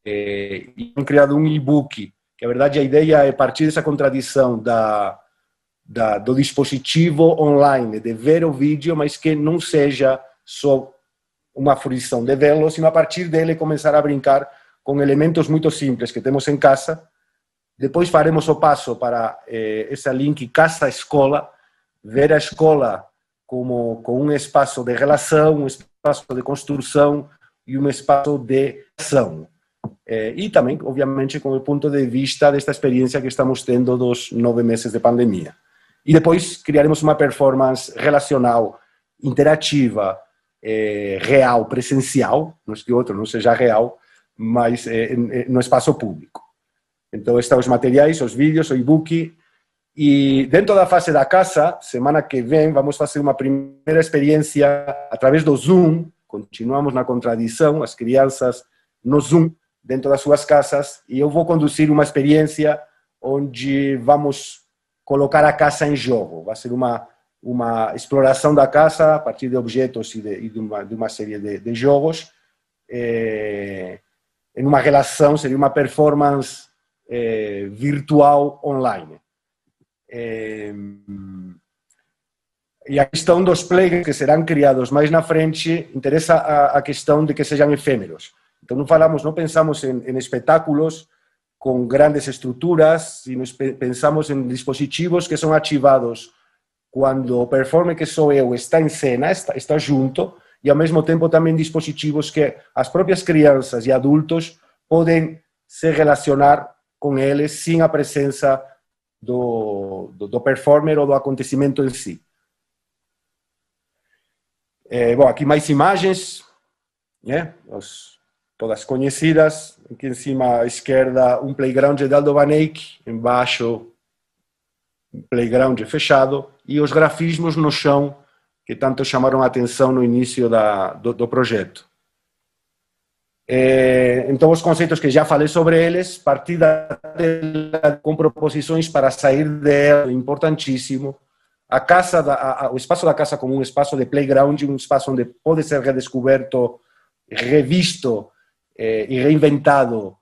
e tem criado um e-book, que a verdade a ideia é partir dessa contradição do dispositivo online, de ver o vídeo, mas que não seja só uma fruição de vê-lo, sino a partir dele começar a brincar com elementos muito simples que temos em casa. Depois faremos o passo para esse link casa-escola, ver a escola como um espaço de relação, um espaço de construção e um espaço de ação. E também, obviamente, com o ponto de vista desta experiência que estamos tendo dos 9 meses de pandemia. E depois criaremos uma performance relacional, interativa, real, presencial, não é que outro não seja real, mas no espaço público. Então, estão os materiais, os vídeos, o e-book. E dentro da fase da casa, semana que vem, vamos fazer uma primeira experiência através do Zoom. Continuamos na contradição, as crianças no Zoom, dentro das suas casas, e eu vou conduzir uma experiência onde vamos colocar a casa em jogo. Vai ser uma exploração da casa a partir de objetos e de uma série de jogos. Em uma relação, seria uma performance virtual online. E a questão dos playgrounds que serão criados mais na frente interessa a questão de que sejam efêmeros. Então não pensamos em espetáculos com grandes estruturas, sino pensamos em dispositivos que são ativados quando o performer que sou eu está em cena, está junto, e ao mesmo tempo também dispositivos que as próprias crianças e adultos podem se relacionar com eles sem a presença do performer ou do acontecimento em si. Bom, aqui mais imagens, né? Todas conhecidas. Aqui em cima à esquerda um playground de Aldo Van Eyck, embaixo um playground fechado, e os grafismos no chão que tanto chamaram a atenção no início do projeto. Então, os conceitos que já falei sobre eles, partida com proposições para sair dela, importantíssimo. O espaço da casa como um espaço de playground, um espaço onde pode ser redescoberto, revisto e reinventado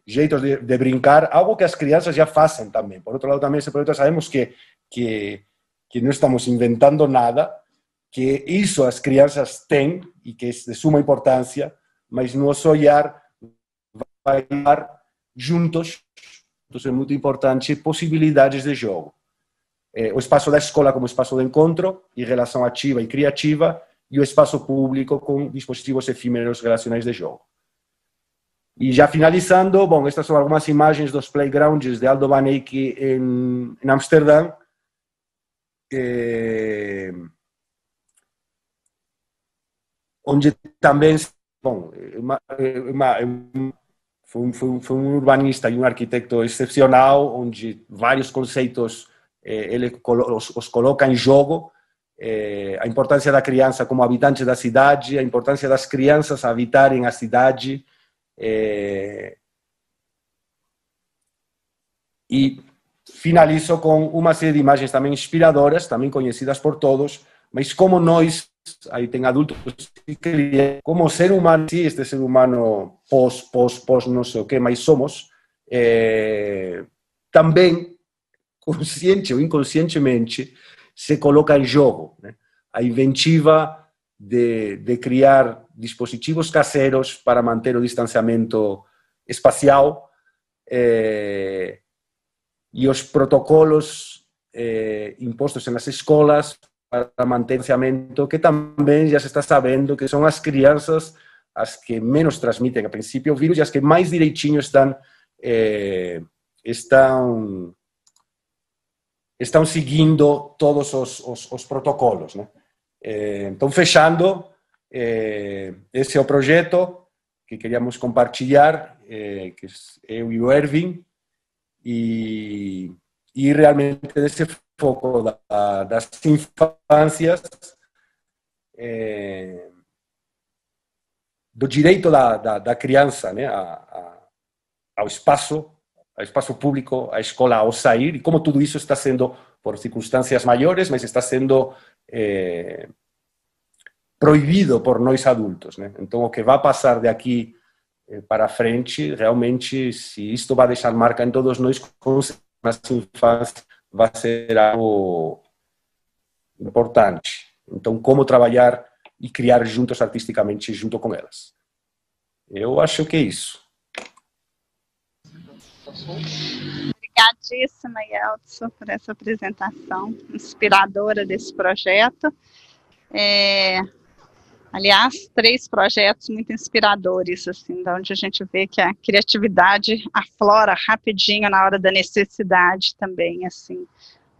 jeitos de brincar, algo que as crianças já fazem também. Por outro lado, também esse projeto sabemos que não estamos inventando nada, que isso as crianças têm e que é de suma importância, mas nosso olhar vai dar juntos, então é muito importante, possibilidades de jogo. O espaço da escola como espaço de encontro e relação ativa e criativa, e o espaço público com dispositivos efímeros relacionais de jogo. E já finalizando, bom, estas são algumas imagens dos playgrounds de Aldo Van Eyck em Amsterdã. Onde também, bom, foi um urbanista e um arquiteto excepcional, onde vários conceitos ele os coloca em jogo. A importância da criança como habitante da cidade, a importância das crianças habitarem a cidade, e finalizo com uma série de imagens também inspiradoras, também conhecidas por todos, mas como nós, aí tem adultos e crianças, como ser humano, sim, este ser humano pós não sei o que, mas somos, também, consciente ou inconscientemente, se coloca em jogo, né? A inventiva de criar dispositivos caseiros para manter o distanciamento espacial, e os protocolos impostos nas escolas para manter o distanciamento, que também já se está sabendo que são as crianças as que menos transmitem a princípio o vírus e as que mais direitinho estão seguindo todos os protocolos, né? Então, fechando, esse é o projeto que queríamos compartilhar, que eu e o Erwin, e realmente desse foco das infâncias, do direito da criança, né, ao espaço público, à escola ao sair, e como tudo isso está sendo, por circunstâncias maiores, mas está sendo proibido por nós adultos, né? Então, o que vai passar daqui para frente, realmente, se isto vai deixar marca em todos nós, com certeza, nas infâncias, vai ser algo importante. Então, como trabalhar e criar juntos artisticamente, junto com elas. Eu acho que é isso. Obrigadíssima, Yeltsin, por essa apresentação inspiradora desse projeto. Aliás, 3 projetos muito inspiradores, assim, onde a gente vê que a criatividade aflora rapidinho na hora da necessidade também, assim.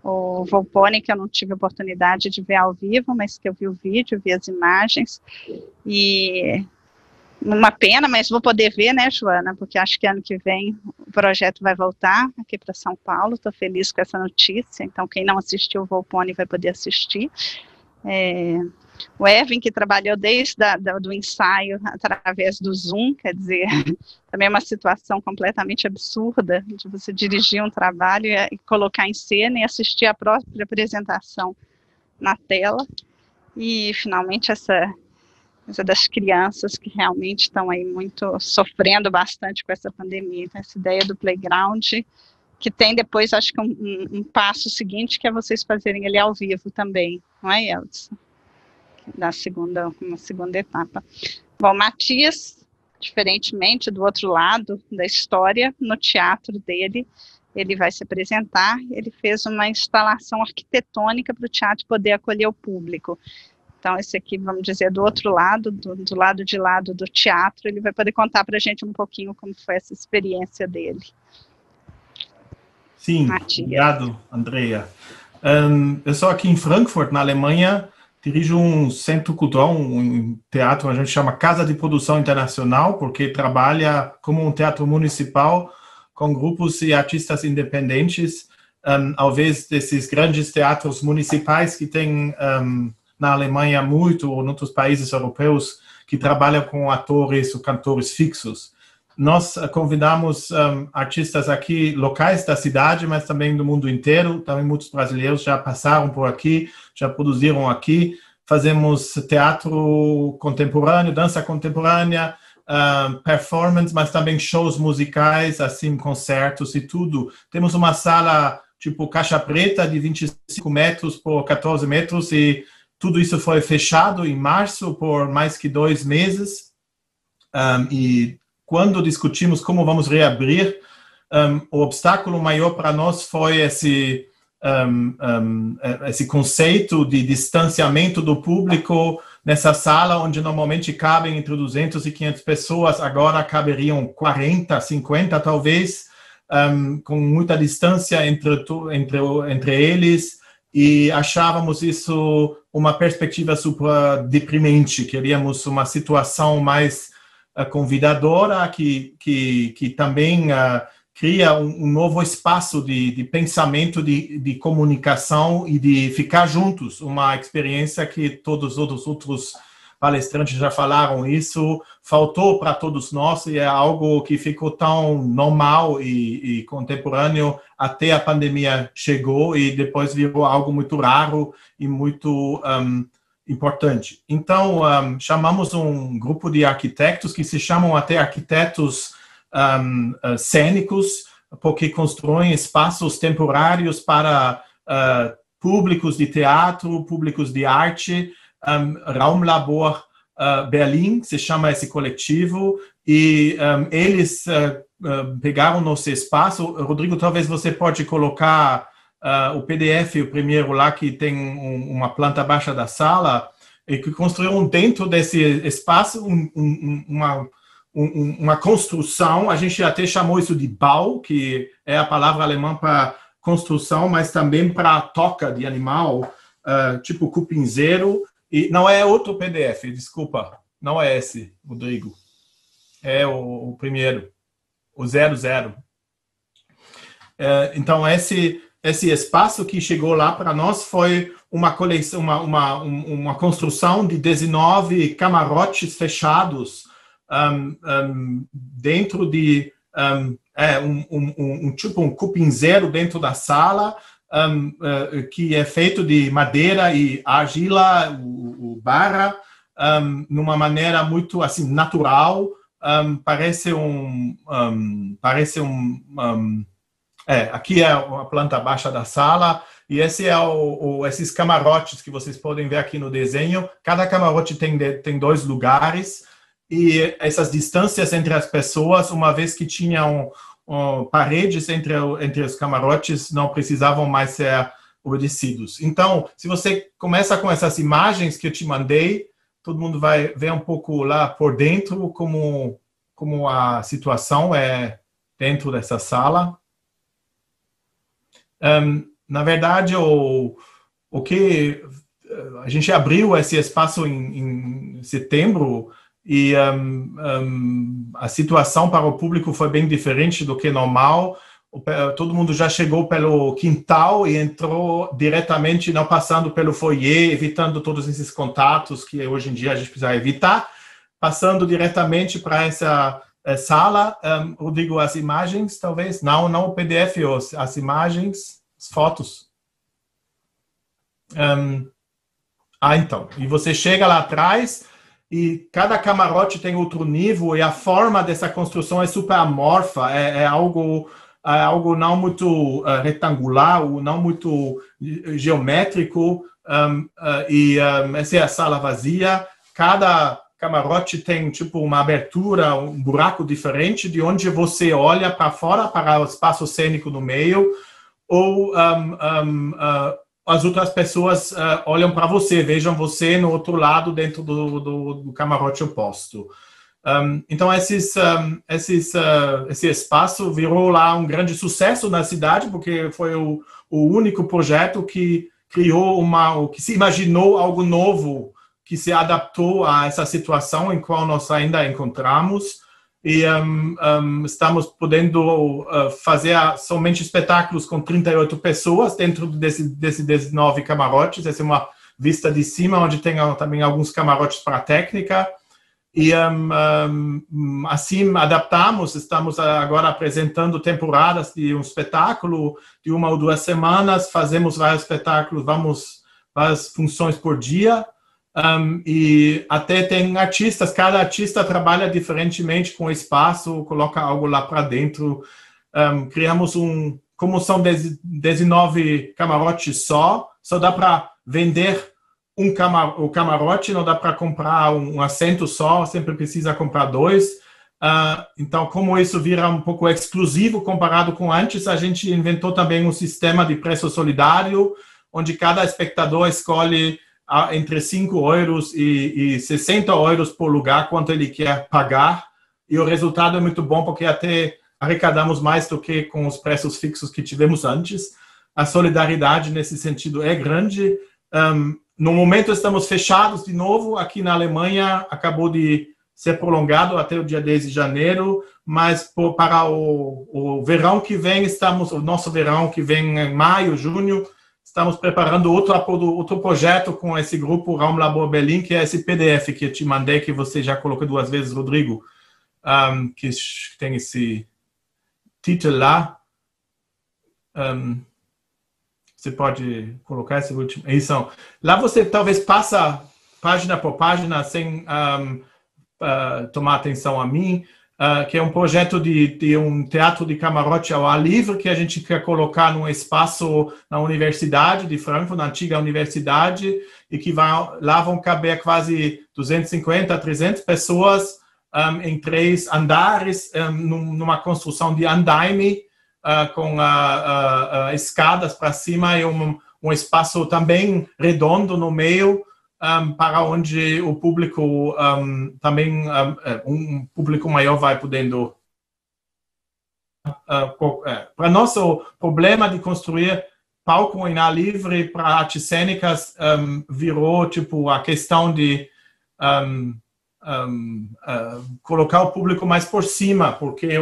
O Volpone, que eu não tive oportunidade de ver ao vivo, mas que eu vi o vídeo, vi as imagens, e uma pena, mas vou poder ver, né, Joana, porque acho que ano que vem o projeto vai voltar aqui para São Paulo, estou feliz com essa notícia, então quem não assistiu o Volpone vai poder assistir. O Erwin, que trabalhou desde do ensaio através do Zoom, quer dizer, também é uma situação completamente absurda de você dirigir um trabalho e colocar em cena e assistir a própria apresentação na tela. E, finalmente, essa das crianças que realmente estão aí muito sofrendo bastante com essa pandemia. Então, essa ideia do playground, que tem depois, acho que um passo seguinte, que é vocês fazerem ele ao vivo também, não é, Yeltsin? Uma segunda etapa. Bom, Matias, diferentemente do outro lado da história, no teatro dele, ele vai se apresentar, ele fez uma instalação arquitetônica para o teatro poder acolher o público. Então, esse aqui, vamos dizer, do outro lado, do lado de lado do teatro, ele vai poder contar para a gente um pouquinho como foi essa experiência dele. Sim, Matias. Obrigado, Andrea. Eu sou aqui em Frankfurt, na Alemanha, dirijo um centro cultural, um teatro, a gente chama Casa de Produção Internacional, porque trabalha como um teatro municipal com grupos e artistas independentes, ao invés desses grandes teatros municipais que tem na Alemanha muito, ou em outros países europeus, que trabalham com atores ou cantores fixos. Nós convidamos artistas aqui locais da cidade, mas também do mundo inteiro. Também muitos brasileiros já passaram por aqui, já produziram aqui. Fazemos teatro contemporâneo, dança contemporânea, performance, mas também shows musicais, assim, concertos e tudo. Temos uma sala tipo caixa preta de 25 metros por 14 metros e tudo isso foi fechado em março por mais que 2 meses. E quando discutimos como vamos reabrir, o obstáculo maior para nós foi esse conceito de distanciamento do público nessa sala, onde normalmente cabem entre 200 e 500 pessoas, agora caberiam 40, 50 talvez, com muita distância entre eles, e achávamos isso uma perspectiva super deprimente. Queríamos uma situação mais convidadora, que também cria um novo espaço de pensamento, de comunicação e de ficar juntos. Uma experiência que todos os outros palestrantes já falaram isso, faltou para todos nós, e é algo que ficou tão normal e contemporâneo até a pandemia chegou, e depois virou algo muito raro e muito importante. Então, chamamos um grupo de arquitetos, que se chamam até arquitetos cênicos, porque constroem espaços temporários para públicos de teatro, públicos de arte. Raumlabor Berlim se chama esse coletivo, e eles pegaram nosso espaço. Rodrigo, talvez você pode colocar o PDF, o primeiro lá, que tem uma planta baixa da sala, e que construíram dentro desse espaço uma construção. A gente até chamou isso de Bau, que é a palavra alemã para construção, mas também para toca de animal, tipo cupinzeiro. E não é outro PDF, desculpa, não é esse, Rodrigo. É o primeiro, o 00. Então, esse espaço que chegou lá para nós foi uma coleção, uma construção de 19 camarotes fechados, dentro de tipo um cupinzeiro dentro da sala, que é feito de madeira e argila, o barra, numa maneira muito assim natural, parece aqui é a planta baixa da sala, e esse é esses camarotes que vocês podem ver aqui no desenho. Cada camarote tem 2 lugares, e essas distâncias entre as pessoas, uma vez que tinham paredes entre os camarotes, não precisavam mais ser obedecidos. Então, se você começa com essas imagens que eu te mandei, todo mundo vai ver um pouco lá por dentro como a situação é dentro dessa sala. Na verdade, o que a gente abriu esse espaço em setembro, e a situação para o público foi bem diferente do que normal. Todo mundo já chegou pelo quintal e entrou diretamente, não passando pelo foyer, evitando todos esses contatos que hoje em dia a gente precisa evitar, passando diretamente para essa sala. Rodrigo, as imagens, talvez? Não o PDF, as imagens, as fotos. Então, e você chega lá atrás, e cada camarote tem outro nível, e a forma dessa construção é super amorfa, é algo não muito retangular, ou não muito geométrico, essa é a sala vazia. Cada camarote tem tipo uma abertura, um buraco diferente, de onde você olha para fora, para o espaço cênico no meio, ou as outras pessoas olham para você, vejam você no outro lado, dentro do camarote oposto. Então, esse espaço virou lá um grande sucesso na cidade, porque foi o único projeto que criou que se imaginou algo novo, que se adaptou a essa situação em qual nós ainda encontramos. E estamos podendo fazer somente espetáculos com 38 pessoas dentro desses 19 camarotes. Essa é uma vista de cima, onde tem também alguns camarotes para a técnica. E assim adaptamos, estamos agora apresentando temporadas de um espetáculo de 1 ou 2 semanas, fazemos vários espetáculos, várias funções por dia. E até tem artistas, cada artista trabalha diferentemente com o espaço, coloca algo lá para dentro. Criamos como são 19 camarotes só dá para vender o camarote, não dá para comprar um assento só, sempre precisa comprar 2. Então, como isso vira um pouco exclusivo comparado com antes, a gente inventou também um sistema de preço solidário, onde cada espectador escolhe entre 5 euros e 60 euros por lugar, quanto ele quer pagar, e o resultado é muito bom, porque até arrecadamos mais do que com os preços fixos que tivemos antes. A solidariedade nesse sentido é grande. No momento estamos fechados de novo, aqui na Alemanha acabou de ser prolongado até o dia 10 de janeiro, mas para o verão que vem, o nosso verão que vem em maio, junho, estamos preparando outro projeto com esse grupo Raum Labor Berlin, que é esse PDF que eu te mandei, que você já colocou 2 vezes, Rodrigo, que tem esse título lá. Você pode colocar esse último. Isso. Lá você talvez passa página por página sem tomar atenção a mim. Que é um projeto de um teatro de camarote ao ar livre, que a gente quer colocar num espaço na Universidade de Frankfurt, na antiga universidade, e que lá vão caber quase 250 a 300 pessoas em 3 andares, numa construção de andaime, com escadas para cima e um espaço também redondo no meio, para onde o público também, um público maior vai podendo... Para nós, o problema de construir palco em ar livre para artes cênicas virou tipo a questão de colocar o público mais por cima, porque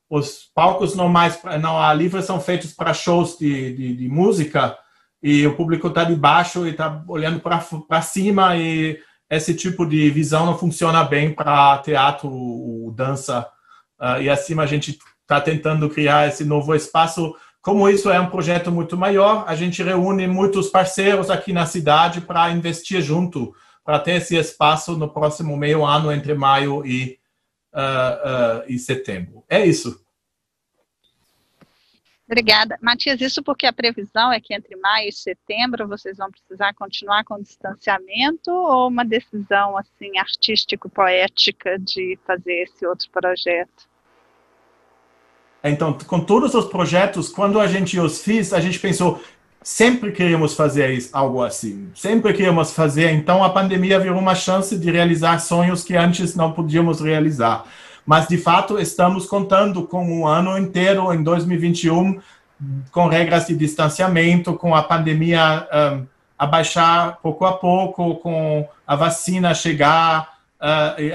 os palcos normais não ar livre são feitos para shows de música, e o público está de baixo e está olhando para cima, e esse tipo de visão não funciona bem para teatro ou dança. E assim a gente está tentando criar esse novo espaço. Como isso é um projeto muito maior, a gente reúne muitos parceiros aqui na cidade para investir junto, para ter esse espaço no próximo meio ano, entre maio e e setembro. É isso. Obrigada. Matias, isso porque a previsão é que entre maio e setembro vocês vão precisar continuar com distanciamento ou uma decisão assim artístico-poética de fazer esse outro projeto? Então, com todos os projetos, quando a gente os fez, a gente pensou, sempre queríamos fazer algo assim, sempre queríamos fazer, então a pandemia virou uma chance de realizar sonhos que antes não podíamos realizar. Mas, de fato, estamos contando com um ano inteiro, em 2021, com regras de distanciamento, com a pandemia abaixar pouco a pouco, com a vacina chegar,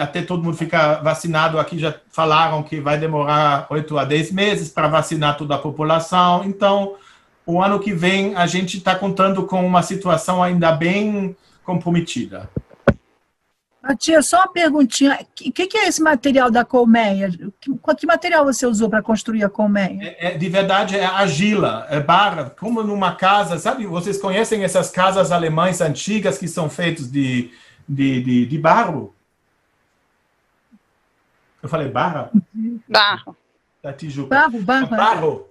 até todo mundo ficar vacinado. Aqui já falaram que vai demorar 8 a 10 meses para vacinar toda a população. Então, o ano que vem, a gente está contando com uma situação ainda bem comprometida. Matias, só uma perguntinha. O que é esse material da colmeia? Que material você usou para construir a colmeia? De verdade, é argila, é barra, como numa casa, sabe? Vocês conhecem essas casas alemãs antigas que são feitas de barro? Eu falei barra? Barro. Da Tijuca. Barro.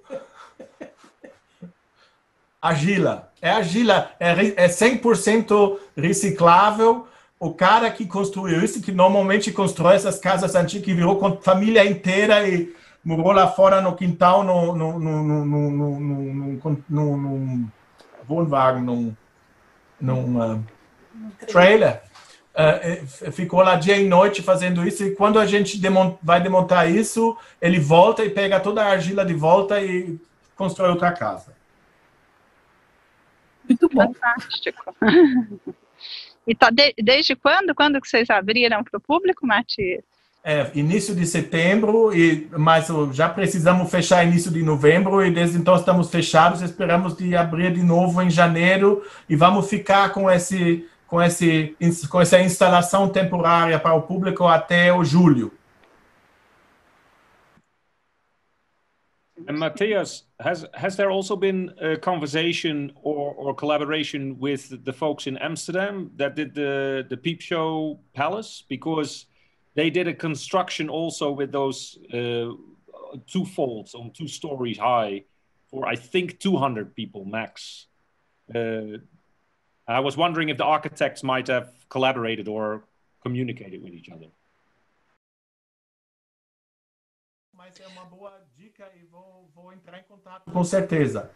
Argila. É argila. É 100% reciclável. O cara que construiu isso, que normalmente constrói essas casas antigas, que virou com família inteira e morou lá fora no quintal, num Wohnwagen, num trailer. Ficou lá dia e noite fazendo isso, e quando a gente vai desmontar isso, ele volta e pega toda a argila de volta e constrói outra casa. Muito bom. Fantástico. E tá desde quando? Quando que vocês abriram para o público, Matias? Início de setembro, mas já precisamos fechar início de novembro, e desde então estamos fechados, esperamos de abrir de novo em janeiro, e vamos ficar com essa instalação temporária para o público até o julho. And Matthias, has there also been a conversation or collaboration with the folks in Amsterdam that did the Peep Show Palace? Because they did a construction also with those 2 folds on 2 stories high for, I think, 200 people max. I was wondering if the architects might have collaborated or communicated with each other. Mas é uma boa dica e vou entrar em contato com certeza.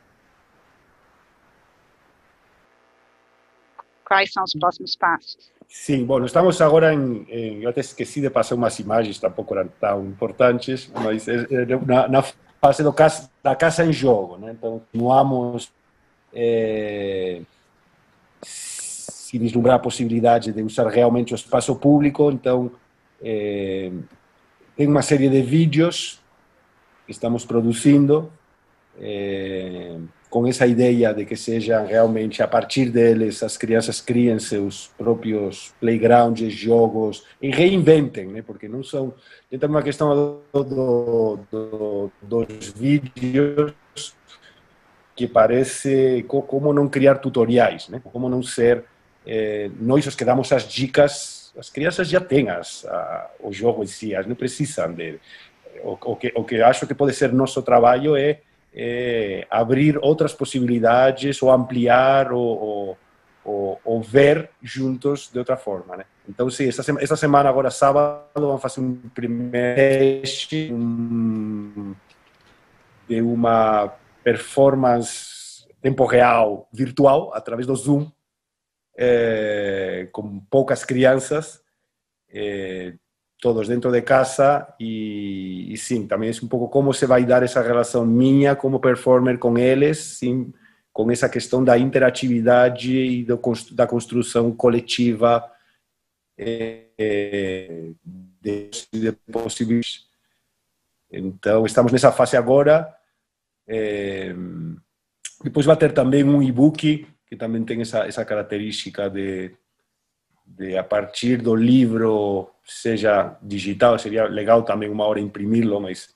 Quais são os próximos passos? Sim, bom, estamos agora eu até esqueci de passar umas imagens, tampouco eram tão importantes, mas na fase da casa em jogo, né? Então, continuamos se vislumbrar a possibilidade de usar realmente o espaço público, então tem uma série de vídeos que estamos produzindo com essa ideia de que sejam realmente, a partir deles, as crianças criem seus próprios playgrounds, jogos, e reinventem, né? Porque não são... Tem também uma questão dos vídeos que parece como não criar tutoriais, né? Como não ser... nós os que damos as dicas, as crianças já têm o jogo em si, elas não precisam de... O que acho que pode ser nosso trabalho é abrir outras possibilidades, ou ampliar, ou ver juntos de outra forma, né? Então, sim, essa semana, agora sábado, vamos fazer um primeiro teste de uma performance tempo real virtual, através do Zoom, com poucas crianças, todos dentro de casa, e sim, também é um pouco como se vai dar essa relação minha como performer com eles, sim, com essa questão da interatividade e da construção coletiva de possíveis. Então, estamos nessa fase agora. Depois vai ter também um e-book, que também tem essa característica de a partir do livro, seja digital, seria legal também uma hora imprimi-lo, mas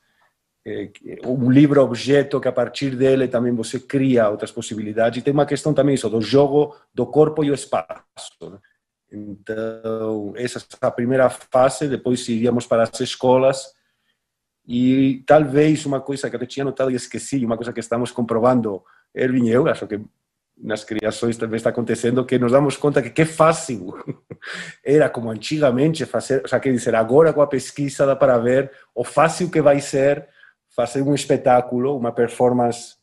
um livro-objeto que a partir dele também você cria outras possibilidades. E tem uma questão também isso, do jogo do corpo e o espaço, né? Então, essa é a primeira fase, depois iríamos para as escolas, e talvez uma coisa que eu tinha notado e esqueci, uma coisa que estamos comprovando, Erwin e eu, acho que nas criações também está acontecendo, que nos damos conta que é fácil era como antigamente fazer, quer dizer, agora com a pesquisa dá para ver o fácil que vai ser fazer um espetáculo, uma performance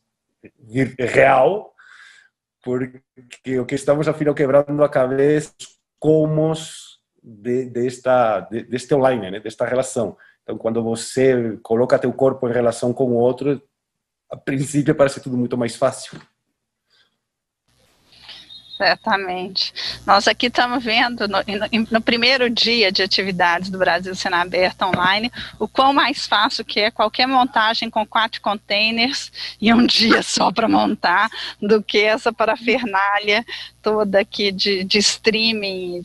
real, porque o que estamos afinal quebrando a cabeça como deste online, né? Desta relação. Então, quando você coloca teu corpo em relação com o outro, a princípio parece tudo muito mais fácil. Certamente. Nós aqui estamos vendo, no primeiro dia de atividades do Brasil Sendo Aberta online, o quão mais fácil que é qualquer montagem com 4 containers e um dia só para montar, do que essa parafernália toda aqui de streaming,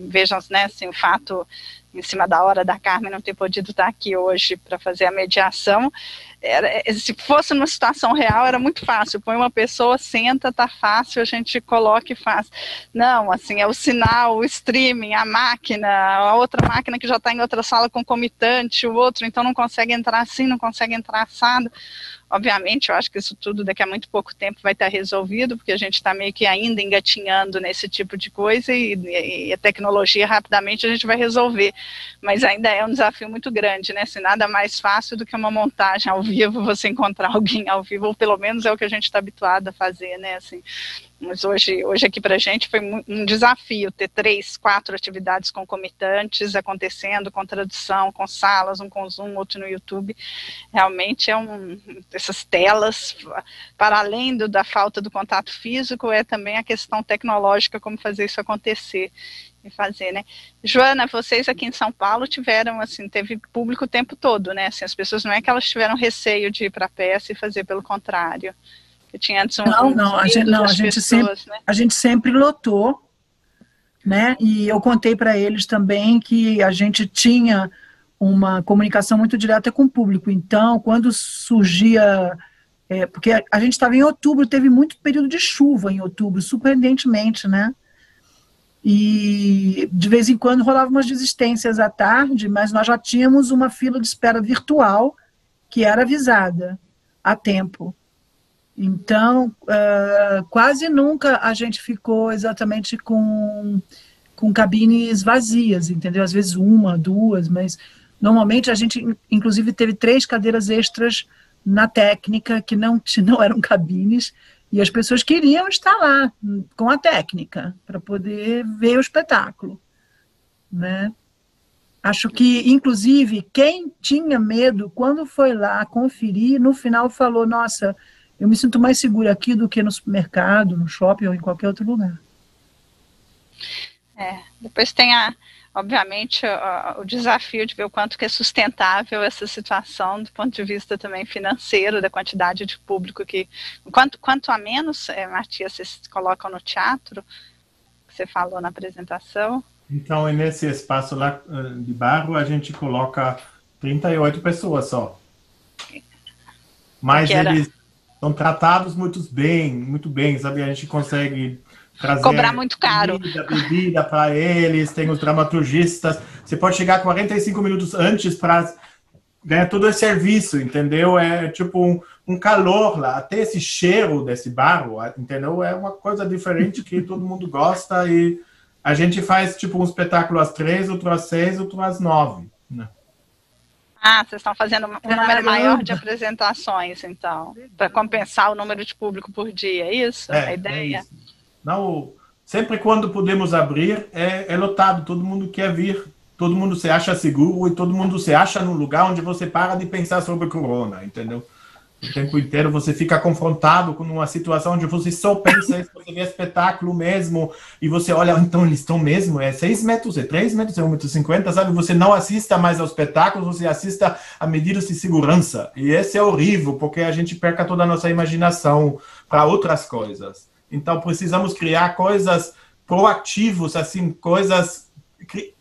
vejam, né, assim, o fato em cima da hora da Carmen não ter podido estar aqui hoje para fazer a mediação. Se fosse numa situação real, era muito fácil. Põe uma pessoa, senta, tá fácil, a gente coloca e faz. Não, assim, é o sinal, o streaming, a máquina, a outra máquina que já está em outra sala concomitante, o outro, então não consegue entrar assim, não consegue entrar assado. Obviamente, eu acho que isso tudo daqui a muito pouco tempo vai estar resolvido, porque a gente está meio que ainda engatinhando nesse tipo de coisa e a tecnologia rapidamente a gente vai resolver. Mas ainda é um desafio muito grande, né? Se nada mais fácil do que uma montagem ao vivo, você encontrar alguém ao vivo, ou pelo menos é o que a gente está habituado a fazer, né? Assim, mas hoje aqui para a gente foi um desafio ter 3, 4 atividades concomitantes acontecendo, com tradução, com salas, um com Zoom, outro no YouTube. Realmente essas telas, para além da falta do contato físico, é também a questão tecnológica, como fazer isso acontecer e fazer, né? Joana, vocês aqui em São Paulo tiveram, assim, teve público o tempo todo, né? Assim, as pessoas não é que elas tiveram receio de ir para a peça e fazer, pelo contrário. Eu tinha antes a gente sempre lotou, né? E eu contei para eles também que a gente tinha uma comunicação muito direta com o público. Então, quando surgia, porque a gente estava em outubro, teve muito período de chuva em outubro, surpreendentemente, né? E de vez em quando rolavam umas desistências à tarde, mas nós já tínhamos uma fila de espera virtual que era avisada a tempo. Então, quase nunca a gente ficou exatamente com cabines vazias, entendeu? Às vezes 1, 2, mas normalmente a gente, inclusive, teve 3 cadeiras extras na técnica que não eram cabines, e as pessoas queriam estar lá com a técnica para poder ver o espetáculo, né? Acho que, inclusive, quem tinha medo, quando foi lá conferir, no final falou, nossa, eu me sinto mais segura aqui do que no supermercado, no shopping ou em qualquer outro lugar. Depois tem, obviamente, o desafio de ver o quanto que é sustentável essa situação do ponto de vista também financeiro, da quantidade de público que... Quanto a menos, Matias, vocês colocam no teatro, que você falou na apresentação? Então, nesse espaço lá de barro, a gente coloca 38 pessoas só. Mas eles são tratados muito bem, sabe? A gente consegue trazer... Cobrar muito caro. Bebida para eles, tem os dramaturgistas. Você pode chegar 45 minutos antes para ganhar todo esse serviço, entendeu? É tipo um calor lá, até esse cheiro desse barro, entendeu? É uma coisa diferente que todo mundo gosta e a gente faz tipo um espetáculo às 3, outro às 6, outro às 9, né? Vocês estão fazendo um número maior de apresentações, então, para compensar o número de público por dia, é isso? A ideia? É isso. Não, sempre quando podemos abrir, é lotado, todo mundo quer vir, todo mundo se acha seguro e todo mundo se acha num lugar onde você para de pensar sobre corona, entendeu? O tempo inteiro você fica confrontado com uma situação onde você só pensa isso, você vê espetáculo mesmo, e você olha, então eles estão mesmo, 6 metros, 3 metros, 1,50 m, sabe? Você não assista mais ao espetáculo, você assista a medidas de segurança. E esse é horrível, porque a gente perca toda a nossa imaginação para outras coisas. Então precisamos criar coisas proativos, assim, coisas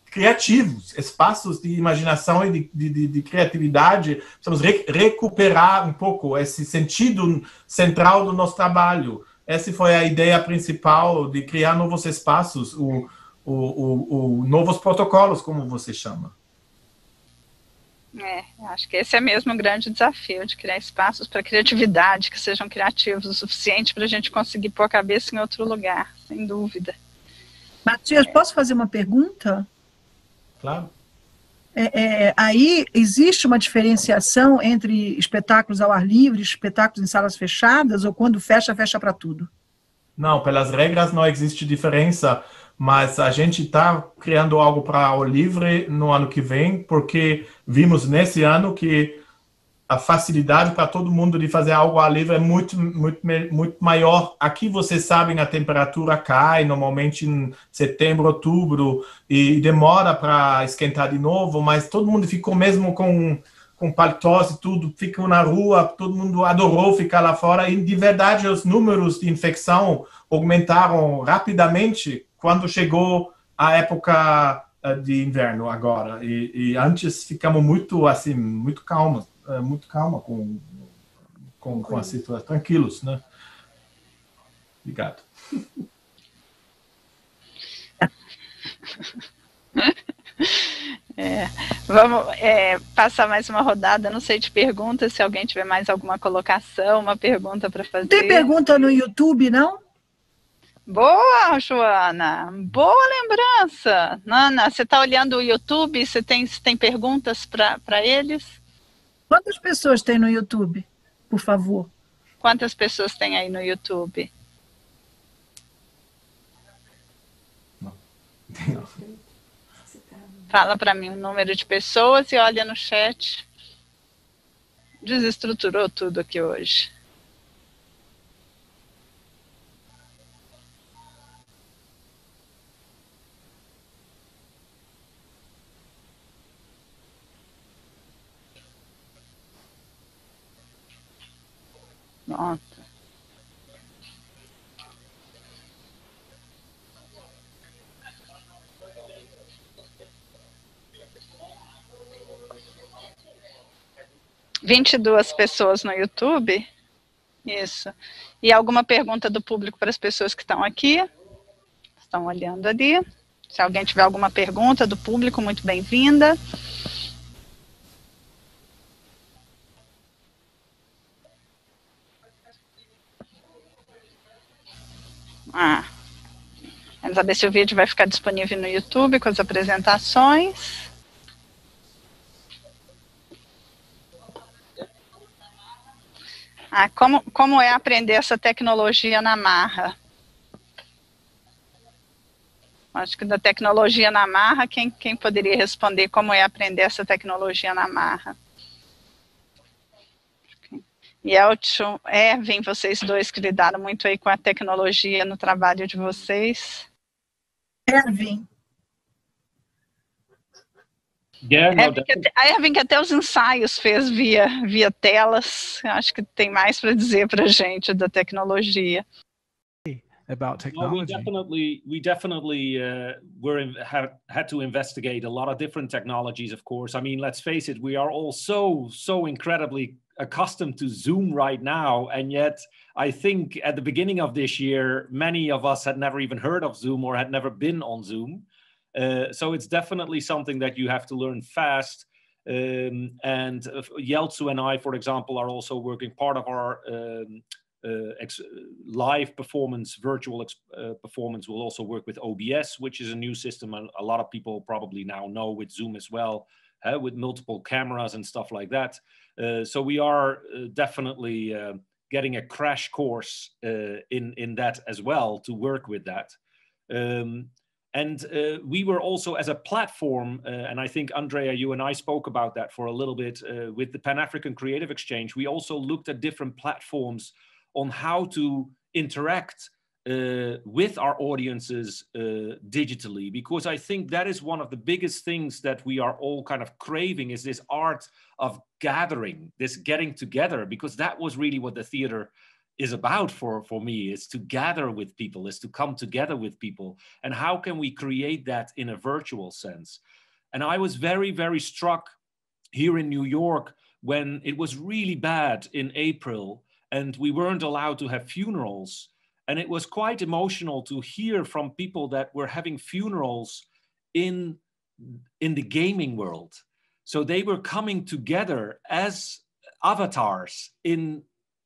criativos, espaços de imaginação e de criatividade. Precisamos recuperar um pouco esse sentido central do nosso trabalho. Essa foi a ideia principal de criar novos espaços. novos protocolos, como você chama. Acho que esse é mesmo um grande desafio, de criar espaços para criatividade, que sejam criativos o suficiente para a gente conseguir pôr a cabeça em outro lugar, sem dúvida. Matias, posso fazer uma pergunta? Claro. Aí existe uma diferenciação entre espetáculos ao ar livre e espetáculos em salas fechadas, ou quando fecha, fecha para tudo? Não, pelas regras não existe diferença, mas a gente está criando algo para ao livre no ano que vem, porque vimos nesse ano que a facilidade para todo mundo de fazer algo ao livre é muito maior. Aqui, vocês sabem, a temperatura cai normalmente em setembro, outubro, e demora para esquentar de novo, mas todo mundo ficou mesmo com paletós e tudo, ficou na rua, todo mundo adorou ficar lá fora, e de verdade os números de infecção aumentaram rapidamente quando chegou a época de inverno agora, e antes ficamos muito calma com a situação, tranquilos, né? Obrigado. Vamos passar mais uma rodada, não sei de perguntas, se alguém tiver mais alguma colocação, uma pergunta para fazer. Tem pergunta no YouTube, não? Boa, Joana, boa lembrança. Nana, você está olhando o YouTube, você tem perguntas para eles? Quantas pessoas tem no YouTube, por favor? Quantas pessoas tem aí no YouTube? Não. Fala para mim o número de pessoas e olha no chat. Desestruturou tudo aqui hoje. Nossa. Vinte e 22 pessoas no YouTube. Isso. E alguma pergunta do público para as pessoas que estão aqui? Estão olhando ali. Se alguém tiver alguma pergunta do público, muito bem-vinda. Vamos saber se o vídeo vai ficar disponível no YouTube com as apresentações. Como é aprender essa tecnologia na marra? Acho que da tecnologia na marra, quem poderia responder como é aprender essa tecnologia na marra? E Elton, Erwin, vocês dois que lidaram muito aí com a tecnologia no trabalho de vocês. Erwin. Erwin, que até os ensaios fez via telas. Acho que tem mais para dizer para a gente da tecnologia. About technology. Well, we definitely had to investigate a lot of different technologies, of course. I mean, let's face it, we are all so incredibly accustomed to Zoom right now, and yet I think at the beginning of this year, many of us had never even heard of Zoom or had never been on Zoom. So it's definitely something that you have to learn fast. And Yeltsu and I, for example, are also working part of our live performance, virtual performance will also work with OBS, which is a new system. And a lot of people probably now know with Zoom as well, with multiple cameras and stuff like that. So we are definitely getting a crash course in that as well to work with that. And we were also, as a platform, and I think, Andrea, you and I spoke about that for a little bit with the Pan-African Creative Exchange, we also looked at different platforms on how to interact with our audiences digitally, because I think that is one of the biggest things that we are all kind of craving, is this art of gathering, this getting together, because that was really what the theater is about for me, is to gather with people, is to come together with people. And how can we create that in a virtual sense? And I was very, very struck here in New York when it was really bad in April and we weren't allowed to have funerals. And it was quite emotional to hear from people that were having funerals in the gaming world. So they were coming together as avatars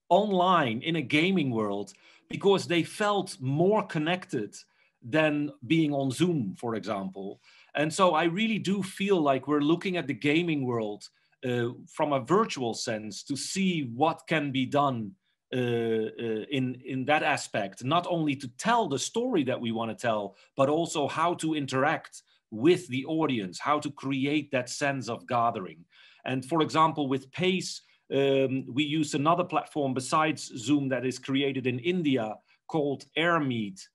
online in a gaming world because they felt more connected than being on Zoom, for example. And so I really do feel like we're looking at the gaming world from a virtual sense to see what can be done in that aspect, not only to tell the story that we want to tell, but also how to interact with the audience, how to create that sense of gathering. And for example, with Pace, we use another platform besides Zoom that is created in India called AirMeet,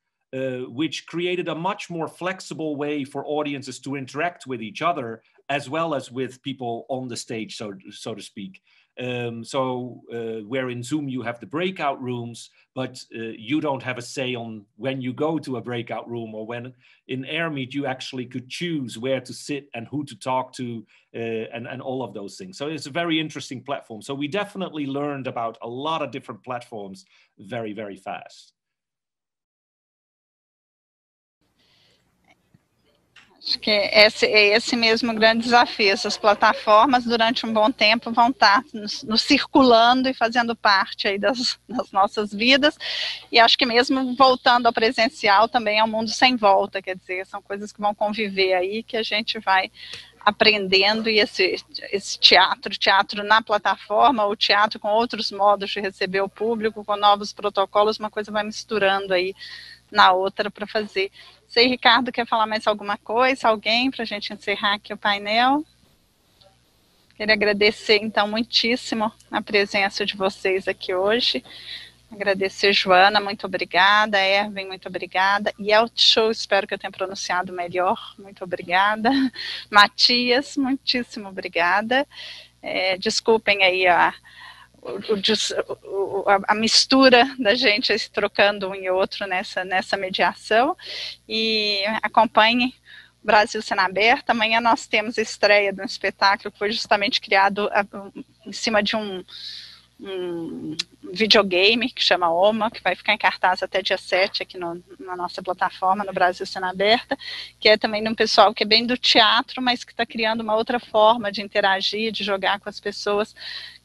which created a much more flexible way for audiences to interact with each other as well as with people on the stage, so to speak. Where in Zoom you have the breakout rooms, but you don't have a say on when you go to a breakout room, or when in AirMeet you actually could choose where to sit and who to talk to, and all of those things. So it's a very interesting platform. So we definitely learned about a lot of different platforms very, very fast. Acho que esse é esse mesmo grande desafio. Essas plataformas, durante um bom tempo, vão estar nos circulando e fazendo parte aí das nossas vidas. E acho que mesmo voltando ao presencial, também é um mundo sem volta. Quer dizer, são coisas que vão conviver aí, que a gente vai aprendendo. E esse teatro na plataforma, o teatro com outros modos de receber o público, com novos protocolos, uma coisa vai misturando aí na outra para fazer. Sei, Ricardo, quer falar mais alguma coisa? Alguém, para a gente encerrar aqui o painel? Queria agradecer, então, muitíssimo a presença de vocês aqui hoje. Agradecer, Joana, muito obrigada. Erwin, muito obrigada. Yeltsin, espero que eu tenha pronunciado melhor, muito obrigada. Matias, muitíssimo obrigada. Desculpem aí a mistura da gente trocando um e outro nessa mediação, e acompanhe Brasil Cena Aberta. Amanhã nós temos a estreia de um espetáculo que foi justamente criado em cima de um videogame que chama Oma, que vai ficar em cartaz até dia 7 aqui na nossa plataforma, no Brasil Cena Aberta, que é também de um pessoal que é bem do teatro, mas que está criando uma outra forma de interagir, de jogar com as pessoas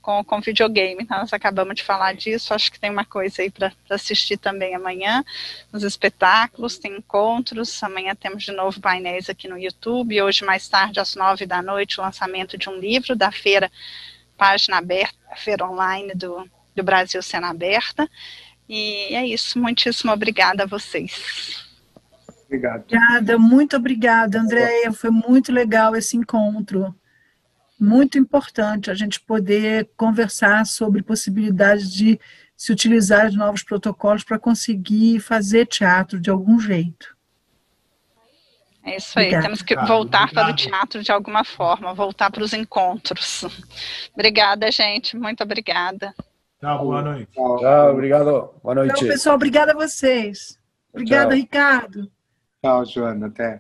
com videogame. Então, nós acabamos de falar disso. Acho que tem uma coisa aí para assistir também amanhã, nos espetáculos, tem encontros. Amanhã temos de novo painéis aqui no YouTube. Hoje, mais tarde, às 9 da noite, o lançamento de um livro da feira Página Aberta, a feira online do Brasil Cena Aberta. E é isso. Muitíssimo obrigada a vocês. Obrigado. Obrigada, muito obrigada, Andréia. Foi muito legal esse encontro. Muito importante a gente poder conversar sobre possibilidades de se utilizar de novos protocolos para conseguir fazer teatro de algum jeito. É isso aí, obrigada. Temos que voltar para o teatro de alguma forma, voltar para os encontros. Obrigada, gente, muito obrigada. Tchau, boa noite. Tchau, obrigado. Boa noite. Então, pessoal, obrigada a vocês. Obrigada, Ricardo. Tchau, Joana, até.